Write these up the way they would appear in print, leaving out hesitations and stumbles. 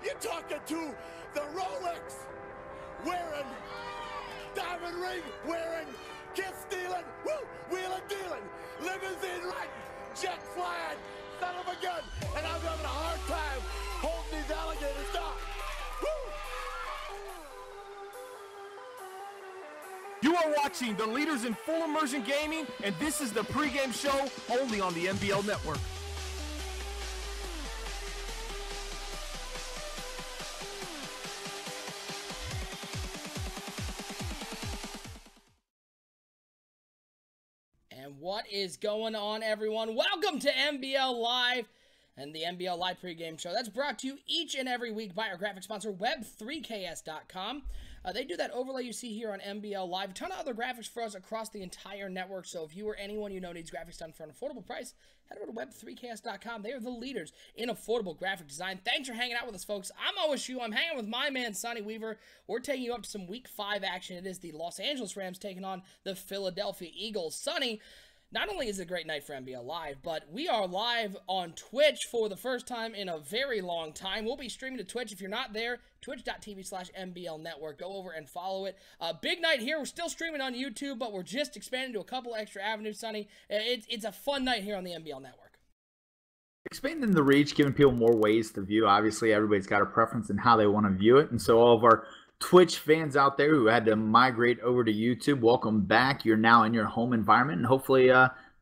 You're talking to the Rolex wearing, diamond ring wearing, kiss stealing, woo, wheeling dealing, limousine riding, jet flying, son of a gun, and I'm having a hard time holding these alligators down. Woo! You are watching the leaders in full immersion gaming, and this is the pregame show only on the NBL Network. And what is going on, everyone? Welcome to NBL Live and the NBL Live pregame show. That's brought to you each and every week by our graphic sponsor, web3ks.com. They do that overlay you see here on NBL Live. A ton of other graphics for us across the entire network. So if you or anyone you know needs graphics done for an affordable price, head over to web3ks.com. They are the leaders in affordable graphic design. Thanks for hanging out with us, folks. I'm OSU. I'm hanging with my man, Sonny Weaver. We're taking you up to some Week 5 action. It is the Los Angeles Rams taking on the Philadelphia Eagles. Sonny, not only is it a great night for NBL Live, but we are live on Twitch for the first time in a very long time. We'll be streaming to Twitch. If you're not there, twitch.tv/NBL Network. Go over and follow it. Big night here. We're still streaming on YouTube, but we're just expanding to a couple extra avenues, Sonny. It's a fun night here on the NBL Network. Expanding the reach, giving people more ways to view. Obviously, everybody's got a preference in how they want to view it. And so all of our Twitch fans out there who had to migrate over to YouTube, welcome back. You're now in your home environment, and hopefully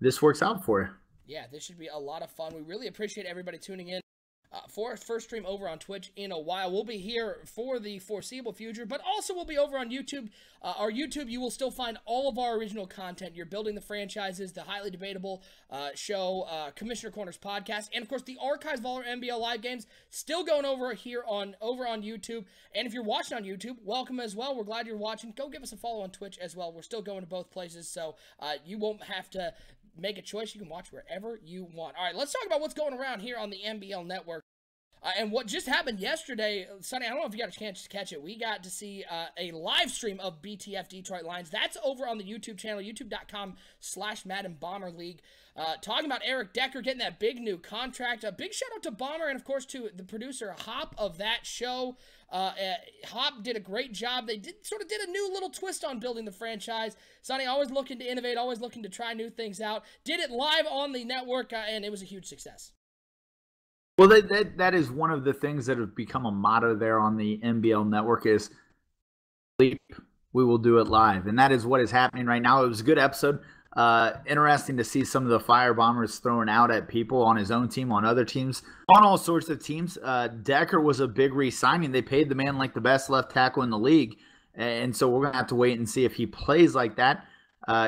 this works out for you. Yeah, this should be a lot of fun. We really appreciate everybody tuning in for our first stream over on Twitch in a while. We'll be here for the foreseeable future, but also we'll be over on YouTube. Our YouTube, you will still find all of our original content. You're building the franchises, the highly debatable show, Commissioner Corners podcast, and of course the archives of all our NBL Live games still going over here on YouTube. And if you're watching on YouTube, welcome as well. We're glad you're watching. Go give us a follow on Twitch as well. We're still going to both places, so you won't have to make a choice. You can watch wherever you want. All right, let's talk about what's going around here on the NBL Network. And what just happened yesterday, Sonny, I don't know if you got a chance to catch it. We got to see a live stream of BTF Detroit Lions. That's over on the YouTube channel, youtube.com/Madden Bomber League. Talking about Eric Decker getting that big new contract. A big shout out to Bomber and, of course, to the producer, Hop, of that show. Hop did a great job. They did a new little twist on building the franchise. Sonny, always looking to innovate, always looking to try new things out. Did it live on the network, and it was a huge success. Well, that is one of the things that have become a motto there on the NBL Network is we will do it live. And that is what is happening right now. It was a good episode. Interesting to see some of the fire bombers thrown out at people on his own team, on other teams, on all sorts of teams. Decker was a big re-signing. They paid the man like the best left tackle in the league. And so we're going to have to wait and see if he plays like that.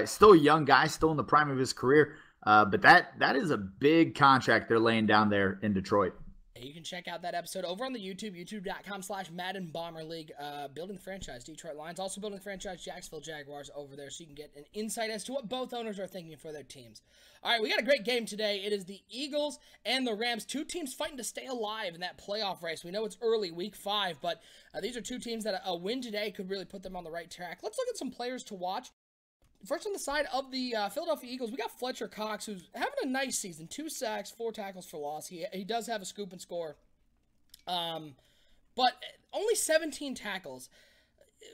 Still a young guy, still in the prime of his career. But that is a big contract they're laying down there in Detroit. You can check out that episode over on the YouTube, youtube.com/Madden Bomber League, building the franchise Detroit Lions, also building the franchise Jacksonville Jaguars over there, so you can get an insight as to what both owners are thinking for their teams. All right, we got a great game today. It is the Eagles and the Rams, two teams fighting to stay alive in that playoff race. We know it's early, Week 5, but these are two teams that a win today could really put them on the right track. Let's look at some players to watch. First, on the side of the Philadelphia Eagles, we got Fletcher Cox, who's having a nice season. 2 sacks, 4 tackles for loss. He does have a scoop and score. But only 17 tackles.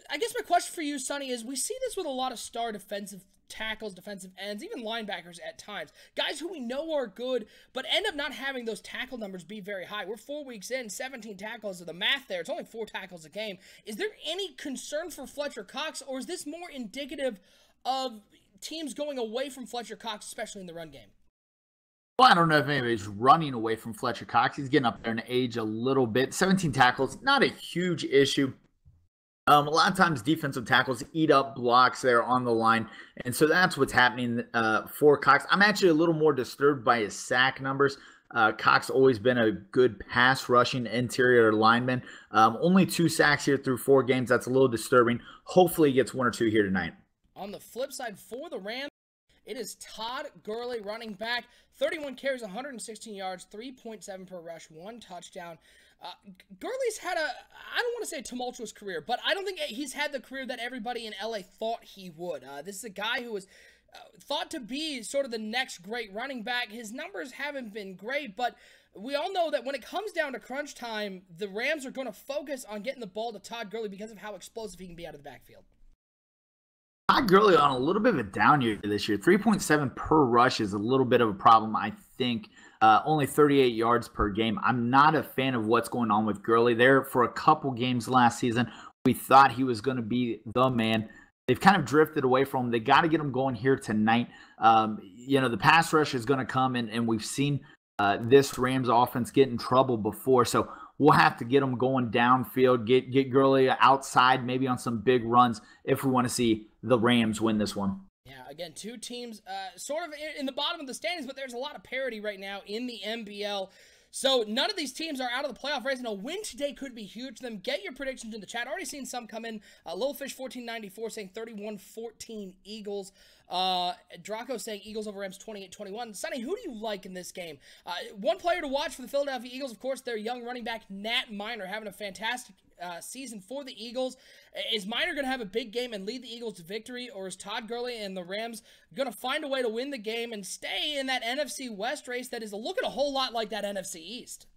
I guess my question for you, Sonny, is we see this with a lot of star defensive tackles, defensive ends, even linebackers at times. Guys who we know are good, but end up not having those tackle numbers be very high. We're 4 weeks in, 17 tackles. The math there, it's only 4 tackles a game. Is there any concern for Fletcher Cox, or is this more indicative of teams going away from Fletcher Cox, especially in the run game? Well, I don't know if anybody's running away from Fletcher Cox. He's getting up there in age a little bit. 17 tackles, not a huge issue. A lot of times defensive tackles eat up blocks there on the line, and so that's what's happening for Cox. I'm actually a little more disturbed by his sack numbers. Cox always been a good pass rushing interior lineman. Only 2 sacks here through 4 games. That's a little disturbing. Hopefully he gets 1 or 2 here tonight. On the flip side, for the Rams, it is Todd Gurley, running back. 31 carries, 116 yards, 3.7 per rush, 1 touchdown. Gurley's had I don't want to say a tumultuous career, but I don't think he's had the career that everybody in LA thought he would. This is a guy who was thought to be sort of the next great running back. His numbers haven't been great, but we all know that when it comes down to crunch time, the Rams are going to focus on getting the ball to Todd Gurley because of how explosive he can be out of the backfield. Todd Gurley on a little bit of a down year this year. 3.7 per rush is a little bit of a problem, I think. Only 38 yards per game. I'm not a fan of what's going on with Gurley there. For a couple games last season, we thought he was going to be the man. They've kind of drifted away from him. They got to get him going here tonight. The pass rush is going to come, and we've seen this Rams offense get in trouble before. So we'll have to get them going downfield, get Gurley outside, maybe on some big runs if we want to see the Rams win this one. Yeah, again, two teams sort of in the bottom of the standings, but there's a lot of parity right now in the NBL. So none of these teams are out of the playoff race, and a win today could be huge for them. Get your predictions in the chat. Already seen some come in. Littlefish1494 saying 31-14 Eagles. Draco saying Eagles over Rams 28-21. Sonny, who do you like in this game? One player to watch for the Philadelphia Eagles, of course, their young running back, Nat Minor, having a fantastic season for the Eagles. Is Minor going to have a big game and lead the Eagles to victory, or is Todd Gurley and the Rams going to find a way to win the game and stay in that NFC West race that is looking a whole lot like that NFC East?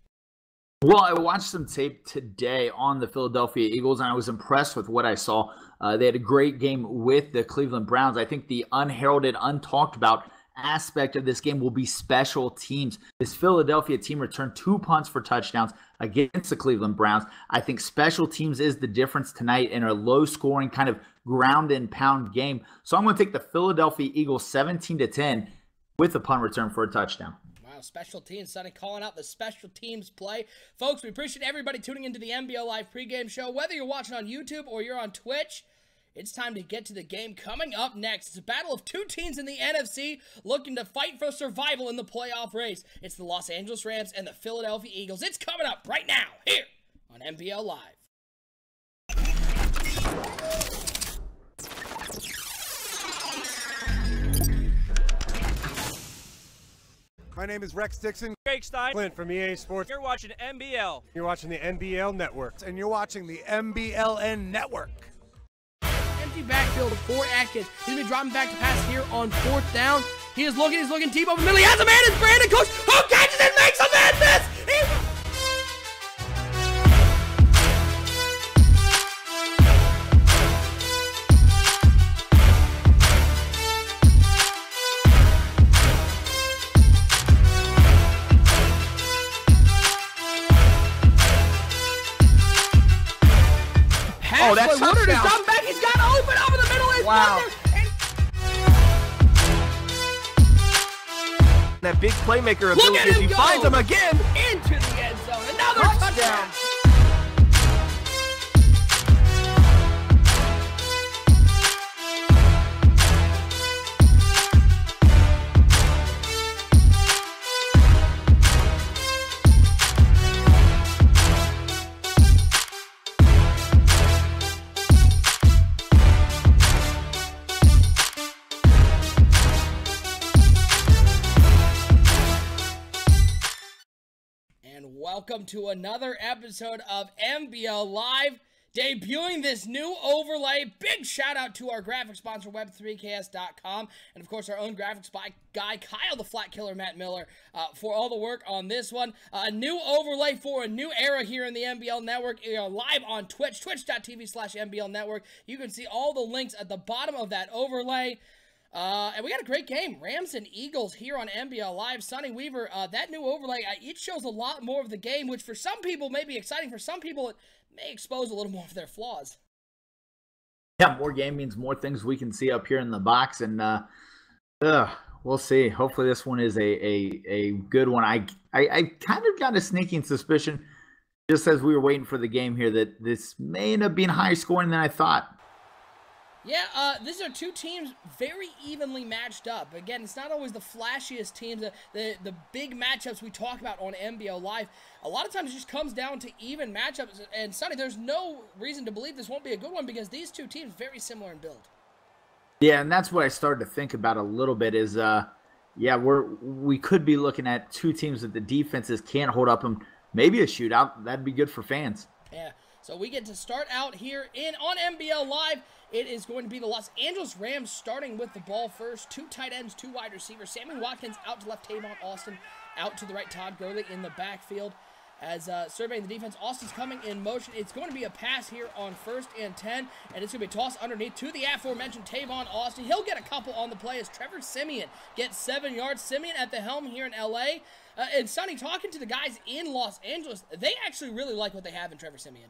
Well, I watched some tape today on the Philadelphia Eagles, and I was impressed with what I saw. They had a great game with the Cleveland Browns. I think the unheralded, untalked about aspect of this game will be special teams. This Philadelphia team returned 2 punts for touchdowns against the Cleveland Browns. I think special teams is the difference tonight in a low-scoring kind of ground and pound game. So I'm going to take the Philadelphia Eagles 17-10 with a punt return for a touchdown. Wow, special teams, Sonny calling out the special teams play. Folks, we appreciate everybody tuning into the NBL Live pregame show. Whether you're watching on YouTube or you're on Twitch, it's time to get to the game. Coming up next, it's a battle of two teams in the NFC looking to fight for survival in the playoff race. It's the Los Angeles Rams and the Philadelphia Eagles. It's coming up right now here on NBL Live. My name is Rex Dixon. Craig Stein. Clint from EA Sports. You're watching NBL. You're watching the NBL Network. And you're watching the MBLN Network. Empty backfield for Atkins. He's been dropping back to pass here on 4th down. He's looking deep over the middle. He has a man. It's Brandon Cooks who catches it, makes a man miss. Oh, that's Woodard is touchdown. dropping back. He's got open over the middle. It's Wow. Thunder. That big playmaker Look at ability as him he go. finds him again. Into the end zone. Another touchdown. Welcome to another episode of NBL Live, debuting this new overlay. Big shout out to our graphic sponsor, web3ks.com, and of course our own graphics guy, Kyle the Flat Killer Matt Miller, for all the work on this one. A new overlay for a new era here in the NBL Network. We are live on Twitch, twitch.tv/NBL Network. You can see all the links at the bottom of that overlay. And we got a great game, Rams and Eagles here on NBL Live. Sonny Weaver, that new overlay, it shows a lot more of the game, which for some people may be exciting. For some people, it may expose a little more of their flaws. Yeah, more game means more things we can see up here in the box, and we'll see. Hopefully this one is a good one. I kind of got a sneaking suspicion, just as we were waiting for the game here, that this may end up being higher scoring than I thought. Yeah, these are two teams very evenly matched up. Again, it's not always the flashiest teams, the big matchups we talk about on NBL Live. A lot of times it just comes down to even matchups. And Sonny, there's no reason to believe this won't be a good one because these two teams very similar in build. Yeah, and that's what I started to think about a little bit is, yeah, we could be looking at two teams that the defenses can't hold up, and maybe a shootout. That'd be good for fans. Yeah. So we get to start out here on MBL Live. It is going to be the Los Angeles Rams starting with the ball first. 2 tight ends, 2 wide receivers. Sammy Watkins out to left, Tavon Austin out to the right, Todd Gurley in the backfield. As surveying the defense, Austin's coming in motion. It's going to be a pass here on 1st and 10, and it's going to be a toss underneath to the aforementioned Tavon Austin. He'll get a couple on the play as Trevor Siemian gets 7 yards. Siemian at the helm here in LA. And Sonny, talking to the guys in Los Angeles, they actually really like what they have in Trevor Siemian.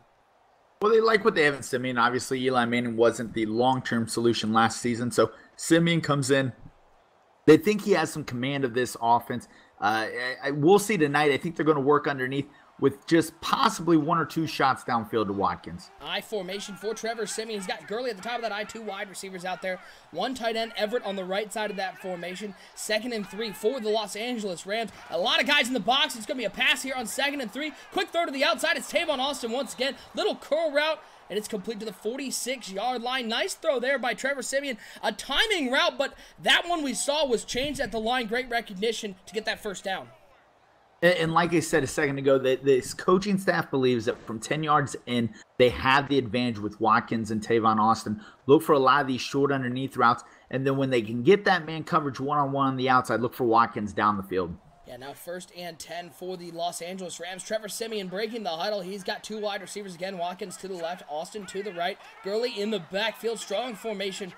Well, they like what they have in Siemian. Obviously, Eli Manning wasn't the long-term solution last season, so Siemian comes in. They think he has some command of this offense. We'll see tonight. I think they're going to work underneath with just possibly 1 or 2 shots downfield to Watkins. I formation for Trevor Siemian. He's got Gurley at the top of that I, 2 wide receivers out there. 1 tight end, Everett on the right side of that formation. 2nd and 3 for the Los Angeles Rams. A lot of guys in the box. It's going to be a pass here on 2nd and 3. Quick throw to the outside. It's Tavon Austin once again. Little curl route, and it's complete to the 46-yard line. Nice throw there by Trevor Siemian. A timing route, but that one we saw was changed at the line. Great recognition to get that first down. And like I said a second ago, this coaching staff believes that from 10 yards in, they have the advantage with Watkins and Tavon Austin. Look for a lot of these short underneath routes, and then when they can get that man coverage one-on-one on the outside, look for Watkins down the field. Yeah, now 1st and 10 for the Los Angeles Rams. Trevor Siemian breaking the huddle. He's got 2 wide receivers again. Watkins to the left, Austin to the right. Gurley in the backfield, strong formation.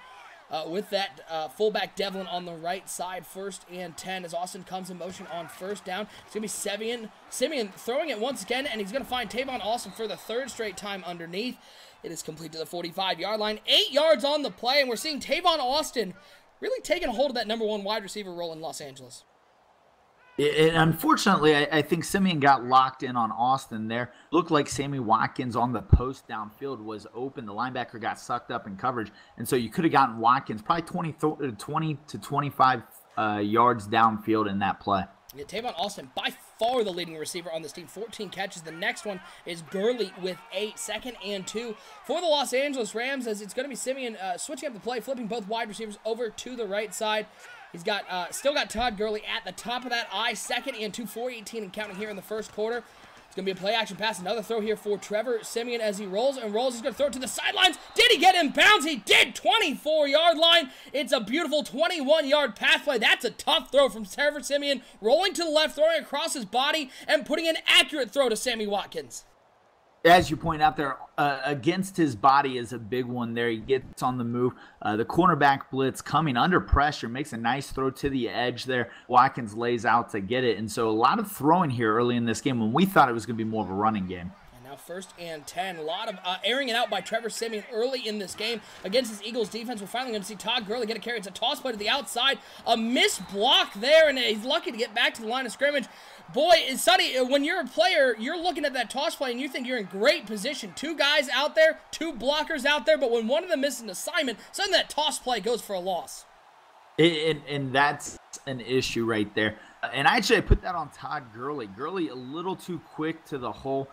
With that fullback Devlin on the right side, 1st and 10 as Austin comes in motion on 1st down. It's going to be Siemian throwing it once again, and he's going to find Tavon Austin for the 3rd straight time underneath. It is complete to the 45-yard line. 8 yards on the play, and we're seeing Tavon Austin really taking a hold of that number 1 wide receiver role in Los Angeles. And unfortunately, I think Siemian got locked in on Austin there. Looked like Sammy Watkins on the post downfield was open. The linebacker got sucked up in coverage. And so you could have gotten Watkins probably 20 to 25 yards downfield in that play. Yeah, Tavon Austin, by far the leading receiver on this team, 14 catches. The next one is Gurley with 8, 2nd and 2 for the Los Angeles Rams, as it's going to be Siemian switching up the play, flipping both wide receivers over to the right side. He's got still got Todd Gurley at the top of that I, 2nd and 2, 4:18 and counting here in the 1st quarter. It's going to be a play-action pass. Another throw here for Trevor Siemian as he rolls and rolls. He's going to throw it to the sidelines. Did he get in bounds? He did. 24-yard line. It's a beautiful 21-yard pass play. That's a tough throw from Trevor Siemian. Rolling to the left, throwing across his body, and putting an accurate throw to Sammy Watkins. As you point out there, against his body is a big one there. He gets on the move. The cornerback blitz coming under pressure, makes a nice throw to the edge there. Watkins lays out to get it. And so a lot of throwing here early in this game when we thought it was going to be more of a running game. And now 1st and 10. A lot of airing it out by Trevor Siemian early in this game against this Eagles defense. We're finally going to see Todd Gurley get a carry. It's a toss play to the outside. A missed block there, and he's lucky to get back to the line of scrimmage. Boy, Sonny, when you're a player, you're looking at that toss play and you think you're in great position. 2 guys out there, 2 blockers out there, but when one of them misses an assignment, suddenly that toss play goes for a loss. And that's an issue right there. And actually, I put that on Todd Gurley. Gurley a little too quick to the hole.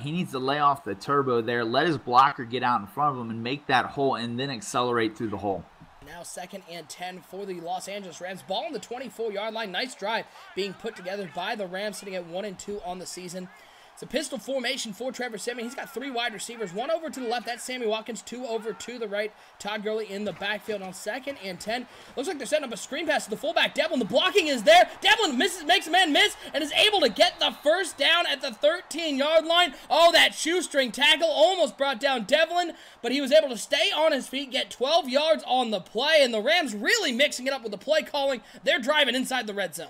He needs to lay off the turbo there, let his blocker get out in front of him and make that hole and then accelerate through the hole. Now 2nd and 10 for the Los Angeles Rams. Ball on the 24-yard line. Nice drive being put together by the Rams, sitting at 1-2 on the season. It's a pistol formation for Trevor Siemian. He's got 3 wide receivers, 1 over to the left. That's Sammy Watkins. 2 over to the right. Todd Gurley in the backfield on 2nd and 10. Looks like they're setting up a screen pass to the fullback, Devlin. The blocking is there. Devlin makes a man miss and is able to get the 1st down at the 13-yard line. Oh, that shoestring tackle almost brought down Devlin, but he was able to stay on his feet, get 12 yards on the play, and the Rams really mixing it up with the play calling. They're driving inside the red zone.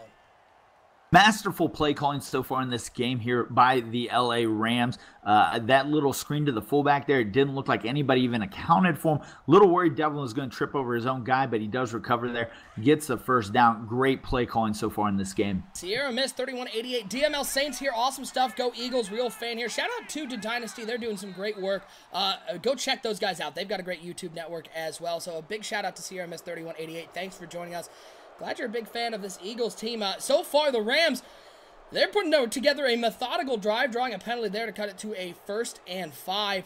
Masterful play calling so far in this game here by the LA Rams. That little screen to the fullback there, it didn't look like anybody even accounted for him. Little worried Devlin was going to trip over his own guy, but he does recover there. Gets the 1st down. Great play calling so far in this game. Sierra Mist, 31-88. DML Saints here. Awesome stuff. Go Eagles. Real fan here. Shout out to Dynasty. They're doing some great work. Go check those guys out. They've got a great YouTube network as well. So a big shout out to Sierra Mist, 31-88. Thanks for joining us. Glad you're a big fan of this Eagles team. So far, the Rams, they're putting together a methodical drive, drawing a penalty there to cut it to a 1st and 5.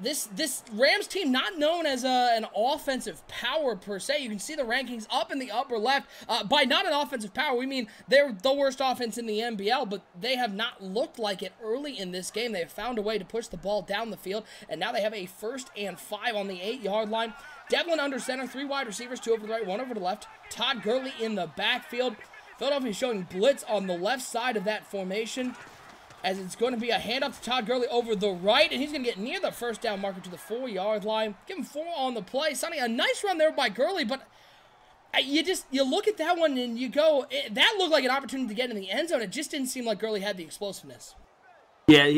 This Rams team not known as an offensive power per se. You can see the rankings up in the upper left. By not an offensive power, we mean they're the worst offense in the NBL, but they have not looked like it early in this game. They have found a way to push the ball down the field, and now they have a 1st and 5 on the 8-yard line. Devlin under center, 3 wide receivers, 2 over the right, 1 over the left. Todd Gurley in the backfield. Philadelphia showing blitz on the left side of that formation, as it's going to be a handoff to Todd Gurley over the right, and he's going to get near the 1st down marker to the 4-yard line. Give him 4 on the play. Sonny, a nice run there by Gurley, but you look at that one and you go, that looked like an opportunity to get in the end zone. It just didn't seem like Gurley had the explosiveness. Yeah,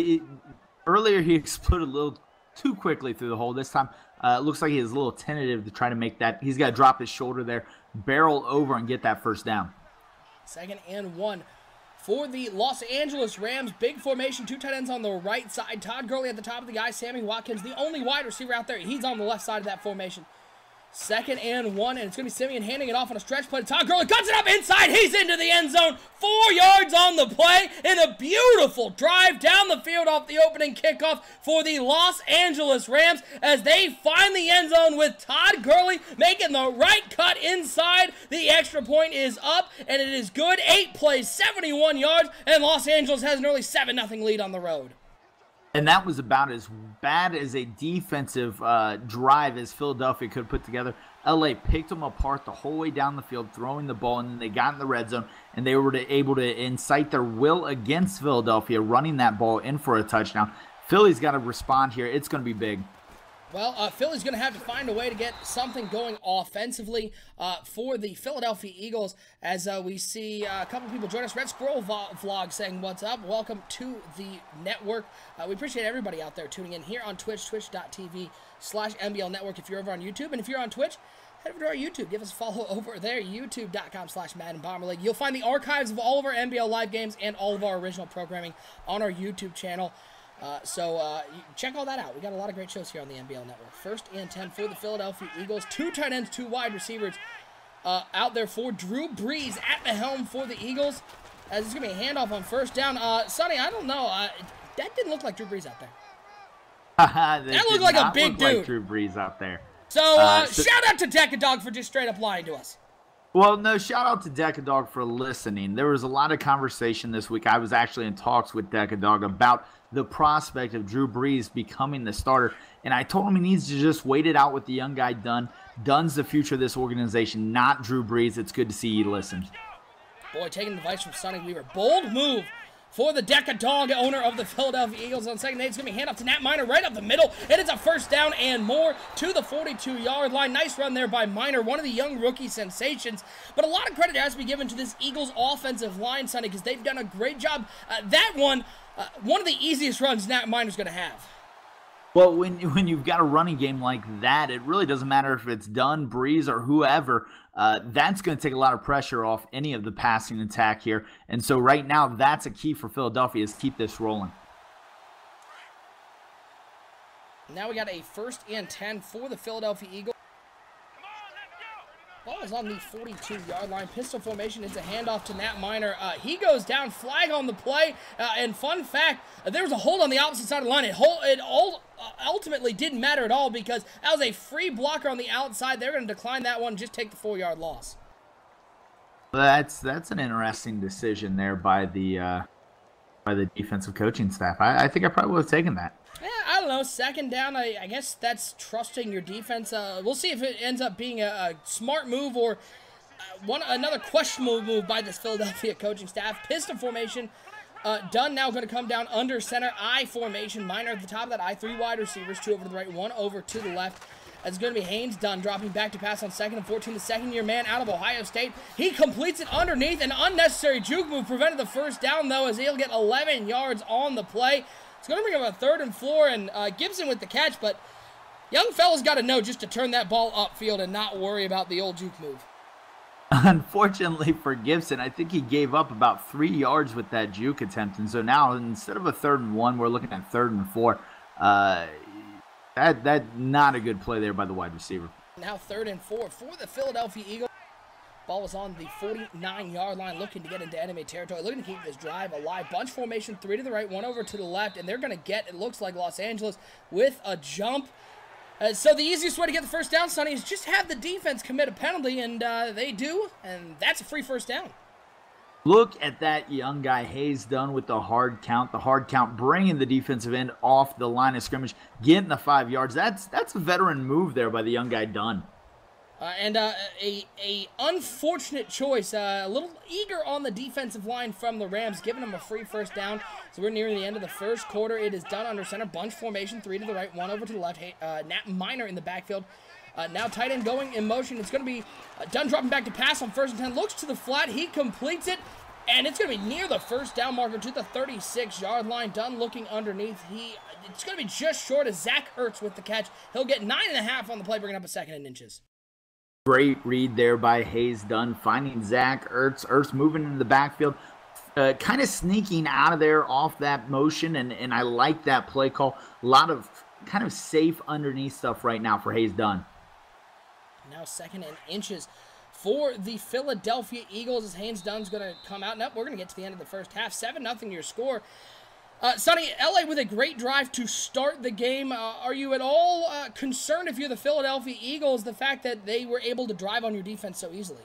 earlier he exploded a little too quickly through the hole. This time, it looks like he is a little tentative to try to make that. He's got to drop his shoulder there, barrel over, and get that 1st down. 2nd and 1. For the Los Angeles Rams, big formation, 2 tight ends on the right side. Todd Gurley at the top of the guy. Sammy Watkins, the only wide receiver out there. He's on the left side of that formation. 2nd and 1, and it's going to be Simeon handing it off on a stretch play. Todd Gurley cuts it up inside. He's into the end zone. 4 yards on the play, and a beautiful drive down the field off the opening kickoff for the Los Angeles Rams as they find the end zone with Todd Gurley making the right cut inside. The extra point is up, and it is good. 8 plays, 71 yards, and Los Angeles has an early 7-0 lead on the road. And that was about as bad as a defensive drive as Philadelphia could put together. LA picked them apart the whole way down the field, throwing the ball, and then they got in the red zone, and they were able to incite their will against Philadelphia, running that ball in for a touchdown. Philly's got to respond here. It's going to be big. Well, Philly's going to have to find a way to get something going offensively for the Philadelphia Eagles as we see a couple people join us. Red Squirrel Vlog saying, what's up? Welcome to the network. We appreciate everybody out there tuning in here on Twitch, twitch.tv/MBL Network if you're over on YouTube. And if you're on Twitch, head over to our YouTube. Give us a follow over there, youtube.com/Madden Bomber League. You'll find the archives of all of our NBL live games and all of our original programming on our YouTube channel. So check all that out. We got a lot of great shows here on the NBL Network. 1st and 10 for the Philadelphia Eagles. 2 tight ends, 2 wide receivers out there for Drew Brees at the helm for the Eagles. As it's going to be a handoff on 1st down. Sonny, I don't know. That didn't look like Drew Brees out there. That looked like a big dude. Like Drew Brees out there. So shout out to Decadog for just straight up lying to us. Well, no, shout out to Decadog for listening. There was a lot of conversation this week. I was actually in talks with Decadog about the prospect of Drew Brees becoming the starter, and I told him he needs to just wait it out with the young guy Dunn. Dunn's the future of this organization, not Drew Brees. It's good to see he listened. Boy, taking advice from Sonny Weaver. Bold move for the Decadog, owner of the Philadelphia Eagles. On 2nd and 8, it's going to be handoff to Nat Minor right up the middle, and it's a 1st down and more to the 42-yard line. Nice run there by Minor, one of the young rookie sensations. But a lot of credit has to be given to this Eagles offensive line, Sonny, because they've done a great job. That one of the easiest runs Nat Minor's going to have. Well, when you've got a running game like that, it really doesn't matter if it's Dunn, Brees, or whoever. That's going to take a lot of pressure off any of the passing attack here. And so right now, that's a key for Philadelphia is keep this rolling. Now we got a 1st and 10 for the Philadelphia Eagles. Ball is on the 42-yard line. Pistol formation. It's a handoff to Nat Minor. He goes down. Flag on the play. And fun fact, there was a hold on the opposite side of the line. It ultimately didn't matter at all because that was a free blocker on the outside. They're going to decline that one and just take the 4-yard loss. That's an interesting decision there by the defensive coaching staff. I think I probably would have taken that. Yeah, I don't know. 2nd down, I guess that's trusting your defense. We'll see if it ends up being a smart move or another questionable move by this Philadelphia coaching staff. Pistol formation. Dunn now going to come down under center. I formation. Minor at the top of that I. 3 wide receivers. 2 over to the right. 1 over to the left. It's going to be Haynes Dunn dropping back to pass on 2nd and 14. The second-year man out of Ohio State. He completes it underneath. An unnecessary juke move prevented the 1st down, though, as he'll get 11 yards on the play. It's going to bring up a 3rd and 4, and Gibson with the catch, but young fella's got to know just to turn that ball upfield and not worry about the old juke move. Unfortunately for Gibson, I think he gave up about 3 yards with that juke attempt, and so now instead of a 3rd and 1, we're looking at 3rd and 4. That not a good play there by the wide receiver. Now 3rd and 4 for the Philadelphia Eagles. Ball is on the 49-yard line, looking to get into enemy territory, looking to keep this drive alive. Bunch formation, 3 to the right, 1 over to the left, and they're going to get, it looks like, Los Angeles with a jump. So the easiest way to get the first down, Sonny, is just have the defense commit a penalty, and they do, and that's a free first down. Look at that young guy, Hayes Dunn, with the hard count. The hard count, bringing the defensive end off the line of scrimmage, getting the 5 yards. That's a veteran move there by the young guy, Dunn. And a unfortunate choice, a little eager on the defensive line from the Rams, giving them a free first down. So we're nearing the end of the first quarter. It is done under center, bunch formation, 3 to the right, 1 over to the left. Nat Minor in the backfield. Now tight end going in motion. It's going to be Dunn dropping back to pass on 1st and 10. Looks to the flat. He completes it. And it's going to be near the first down marker to the 36-yard line. Dunn looking underneath. It's going to be just short of Zach Ertz with the catch. He'll get 9.5 on the play, bringing up a 2nd and inches. Great read there by Hayes Dunn, finding Zach Ertz. Ertz moving into the backfield, kind of sneaking out of there off that motion, and I like that play call. A lot of kind of safe underneath stuff right now for Hayes Dunn. Now 2nd and inches for the Philadelphia Eagles as Hayes Dunn's going to come out. Nope, we're going to get to the end of the first half. 7-0 your score. Sonny, LA with a great drive to start the game. Are you at all concerned, if you're the Philadelphia Eagles, the fact that they were able to drive on your defense so easily?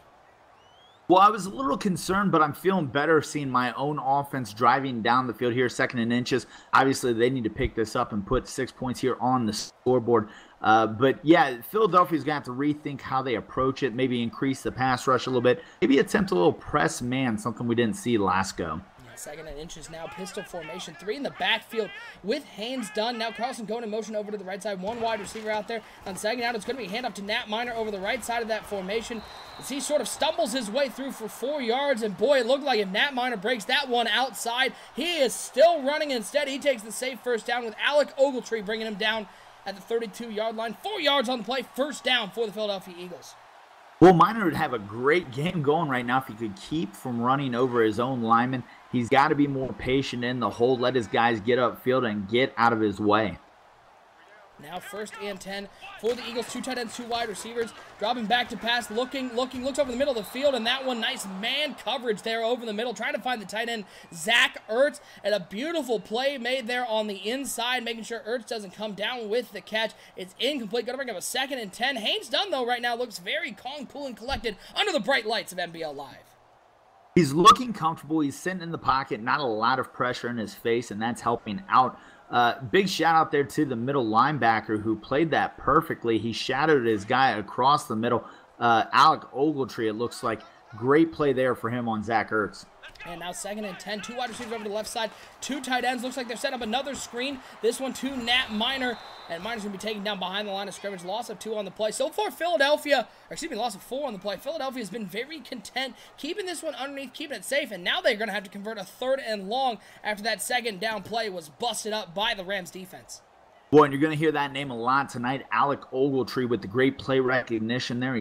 Well, I was a little concerned, but I'm feeling better seeing my own offense driving down the field here, 2nd and inches. Obviously, they need to pick this up and put 6 points here on the scoreboard. But, yeah, Philadelphia's going to have to rethink how they approach it, maybe increase the pass rush a little bit, maybe attempt a little press man, something we didn't see last go. 2nd and inches now, pistol formation, 3 in the backfield with Hayes Dunn. Now Carlson going in motion over to the right side, 1 wide receiver out there. On 2nd out, it's going to be a hand up to Nat Minor over the right side of that formation as he sort of stumbles his way through for 4 yards. And boy, it looked like if Nat Minor breaks that one outside, he is still running. Instead, he takes the safe first down with Alec Ogletree bringing him down at the 32-yard line. 4 yards on the play, first down for the Philadelphia Eagles. Well, Minor would have a great game going right now if he could keep from running over his own lineman. He's got to be more patient in the hold, let his guys get upfield and get out of his way. Now 1st and 10 for the Eagles. 2 tight ends, 2 wide receivers. Dropping back to pass, looks over the middle of the field, and that one, nice man coverage there over the middle, trying to find the tight end, Zach Ertz, and a beautiful play made there on the inside, making sure Ertz doesn't come down with the catch. It's incomplete. Going to bring up a 2nd and 10. Hayes Dunn, though, right now looks very calm, cool, and collected under the bright lights of NBL Live. He's looking comfortable. He's sitting in the pocket, not a lot of pressure in his face, and that's helping out. Big shout out there to the middle linebacker who played that perfectly. He shadowed his guy across the middle. Alec Ogletree, it looks like. Great play there for him on Zach Ertz. And now 2nd and 10, 2 wide receivers over to the left side, 2 tight ends. Looks like they're setting up another screen. This one to Nat Minor, and Minor's going to be taken down behind the line of scrimmage. Loss of 2 on the play. So far, loss of 4 on the play. Philadelphia has been very content, keeping this one underneath, keeping it safe, and now they're going to have to convert a 3rd and long after that 2nd down play was busted up by the Rams defense. Boy, and you're going to hear that name a lot tonight. Alec Ogletree with the great play recognition there.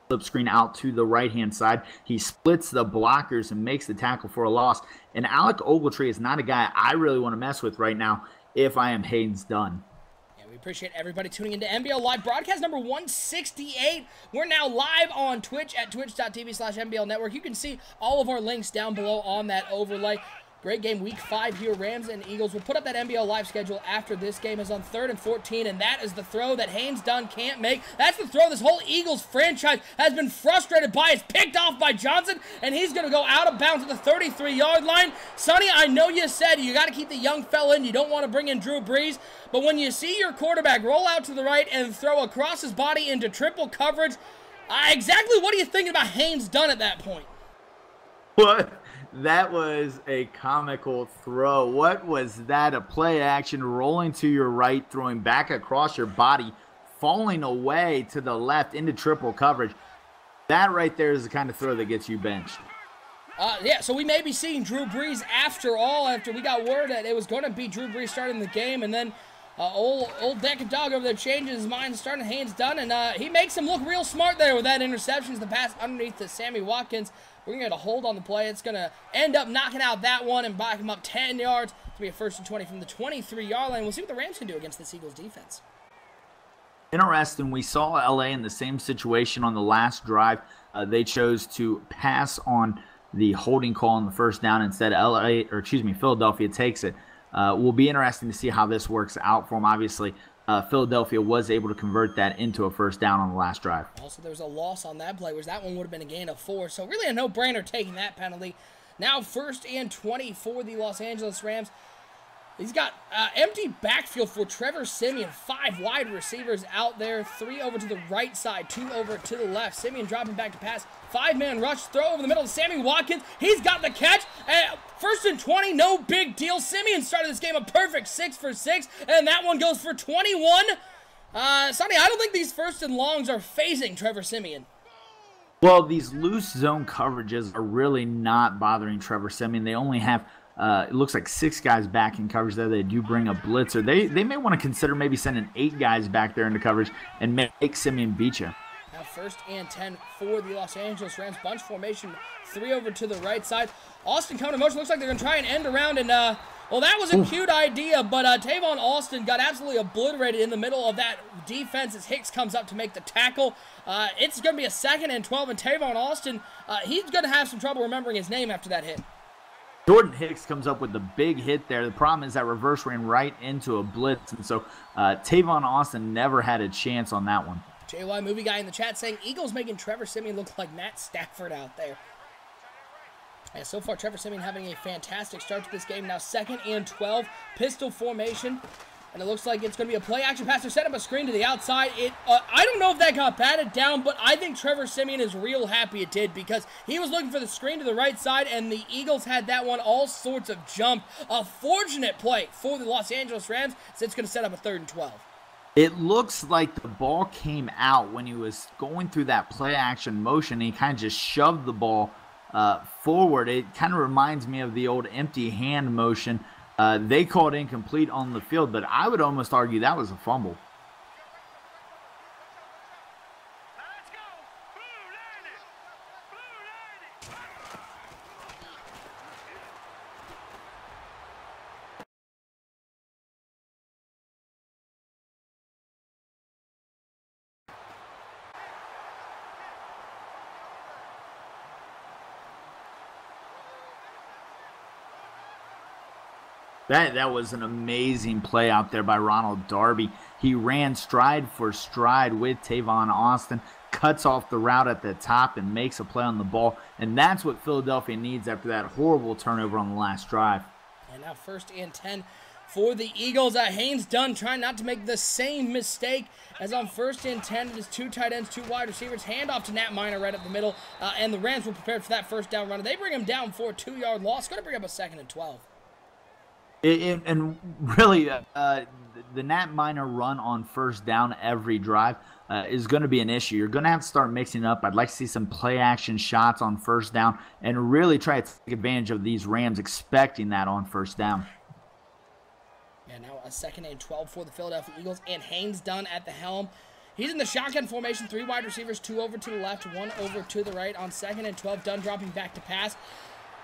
Flip screen out to the right-hand side. He splits the blockers and makes the tackle for a loss. And Alec Ogletree is not a guy I really want to mess with right now if I am Hayes Dunn. Yeah, we appreciate everybody tuning into NBL Live broadcast number 168. We're now live on Twitch at twitch.tv/NBL Network. You can see all of our links down below on that overlay. Great game, week 5 here, Rams and Eagles. We'll put up that NBL Live schedule after this game is on 3rd and 14, and that is the throw that Hayes Dunn can't make. That's the throw this whole Eagles franchise has been frustrated by. It's picked off by Johnson, and he's going to go out of bounds at the 33-yard line. Sonny, I know you said you got to keep the young fella in. You don't want to bring in Drew Brees, but when you see your quarterback roll out to the right and throw across his body into triple coverage, exactly what are you thinking about Hayes Dunn at that point? What? That was a comical throw. What was that? A play action, rolling to your right, throwing back across your body, falling away to the left into triple coverage. That right there is the kind of throw that gets you benched. Yeah, so we may be seeing Drew Brees after all, after we got word that it was going to be Drew Brees starting the game, and then old Deck and Dog over there changes his mind, starting Hayes Dunn, and he makes him look real smart there with that interception. The pass underneath to Sammy Watkins. We're going to get a hold on the play. It's going to end up knocking out that one and back him up 10 yards. It's going to be a 1st and 20 from the 23-yard line. We'll see what the Rams can do against this Eagles defense. Interesting. We saw LA in the same situation on the last drive. They chose to pass on the holding call on the first down. Instead, Philadelphia takes it. Will be interesting to see how this works out for them. Obviously, Philadelphia was able to convert that into a first down on the last drive. Also, there was a loss on that play, which that one would have been a gain of 4. So really a no-brainer taking that penalty. Now 1st and 20 for the Los Angeles Rams. He's got empty backfield for Trevor Siemian. 5 wide receivers out there. 3 over to the right side, 2 over to the left. Siemian dropping back to pass. 5-man rush, throw over the middle to Sammy Watkins. He's got the catch. 1st and 20, no big deal. Siemian started this game a perfect 6 for 6, and that one goes for 21. Sonny, I don't think these 1st and longs are phasing Trevor Siemian. Well, these loose zone coverages are really not bothering Trevor Siemian. They only have it looks like 6 guys back in coverage there. They do bring a blitzer. They may want to consider maybe sending 8 guys back there into coverage and make Siemian beat you. Now 1st and 10 for the Los Angeles Rams. Bunch formation, 3 over to the right side. Austin coming in motion. Looks like they're going to try and end around. And, well, that was a cute idea, but Tavon Austin got absolutely obliterated in the middle of that defense as Hicks comes up to make the tackle. It's going to be a 2nd and 12, and Tavon Austin, he's going to have some trouble remembering his name after that hit. Jordan Hicks comes up with the big hit there. The problem is that reverse ran right into a blitz, and so Tavon Austin never had a chance on that one. JY Movie Guy in the chat saying Eagles making Trevor Siemian look like Matt Stafford out there. And so far, Trevor Siemian having a fantastic start to this game. Now 2nd and 12, pistol formation. And it looks like it's going to be a play-action pass. They're setting up a screen to the outside. I don't know if that got batted down, but I think Trevor Siemian is real happy it did because he was looking for the screen to the right side, and the Eagles had that one all sorts of jump. A fortunate play for the Los Angeles Rams, so it's going to set up a 3rd and 12. It looks like the ball came out when he was going through that play-action motion. He kind of just shoved the ball forward. It kind of reminds me of the old empty hand motion. They called incomplete on the field, but I would almost argue that was a fumble. That was an amazing play out there by Ronald Darby. He ran stride for stride with Tavon Austin, cuts off the route at the top, and makes a play on the ball. And that's what Philadelphia needs after that horrible turnover on the last drive. And now 1st and 10 for the Eagles. Haynes Dunn trying not to make the same mistake as on 1st and 10. It is 2 tight ends, 2 wide receivers. Handoff to Nat Minor right up the middle. And the Rams were prepared for that first down run. They bring him down for a 2-yard loss. Going to bring up a 2nd and 12. And really, the Nat Minor run on first down every drive is going to be an issue. You're going to have to start mixing it up. I'd like to see some play-action shots on first down and really try to take advantage of these Rams expecting that on first down. Yeah, now a 2nd and 12 for the Philadelphia Eagles, and Haynes Dunn at the helm. He's in the shotgun formation, 3 wide receivers, 2 over to the left, 1 over to the right on 2nd and 12. Dunn dropping back to pass.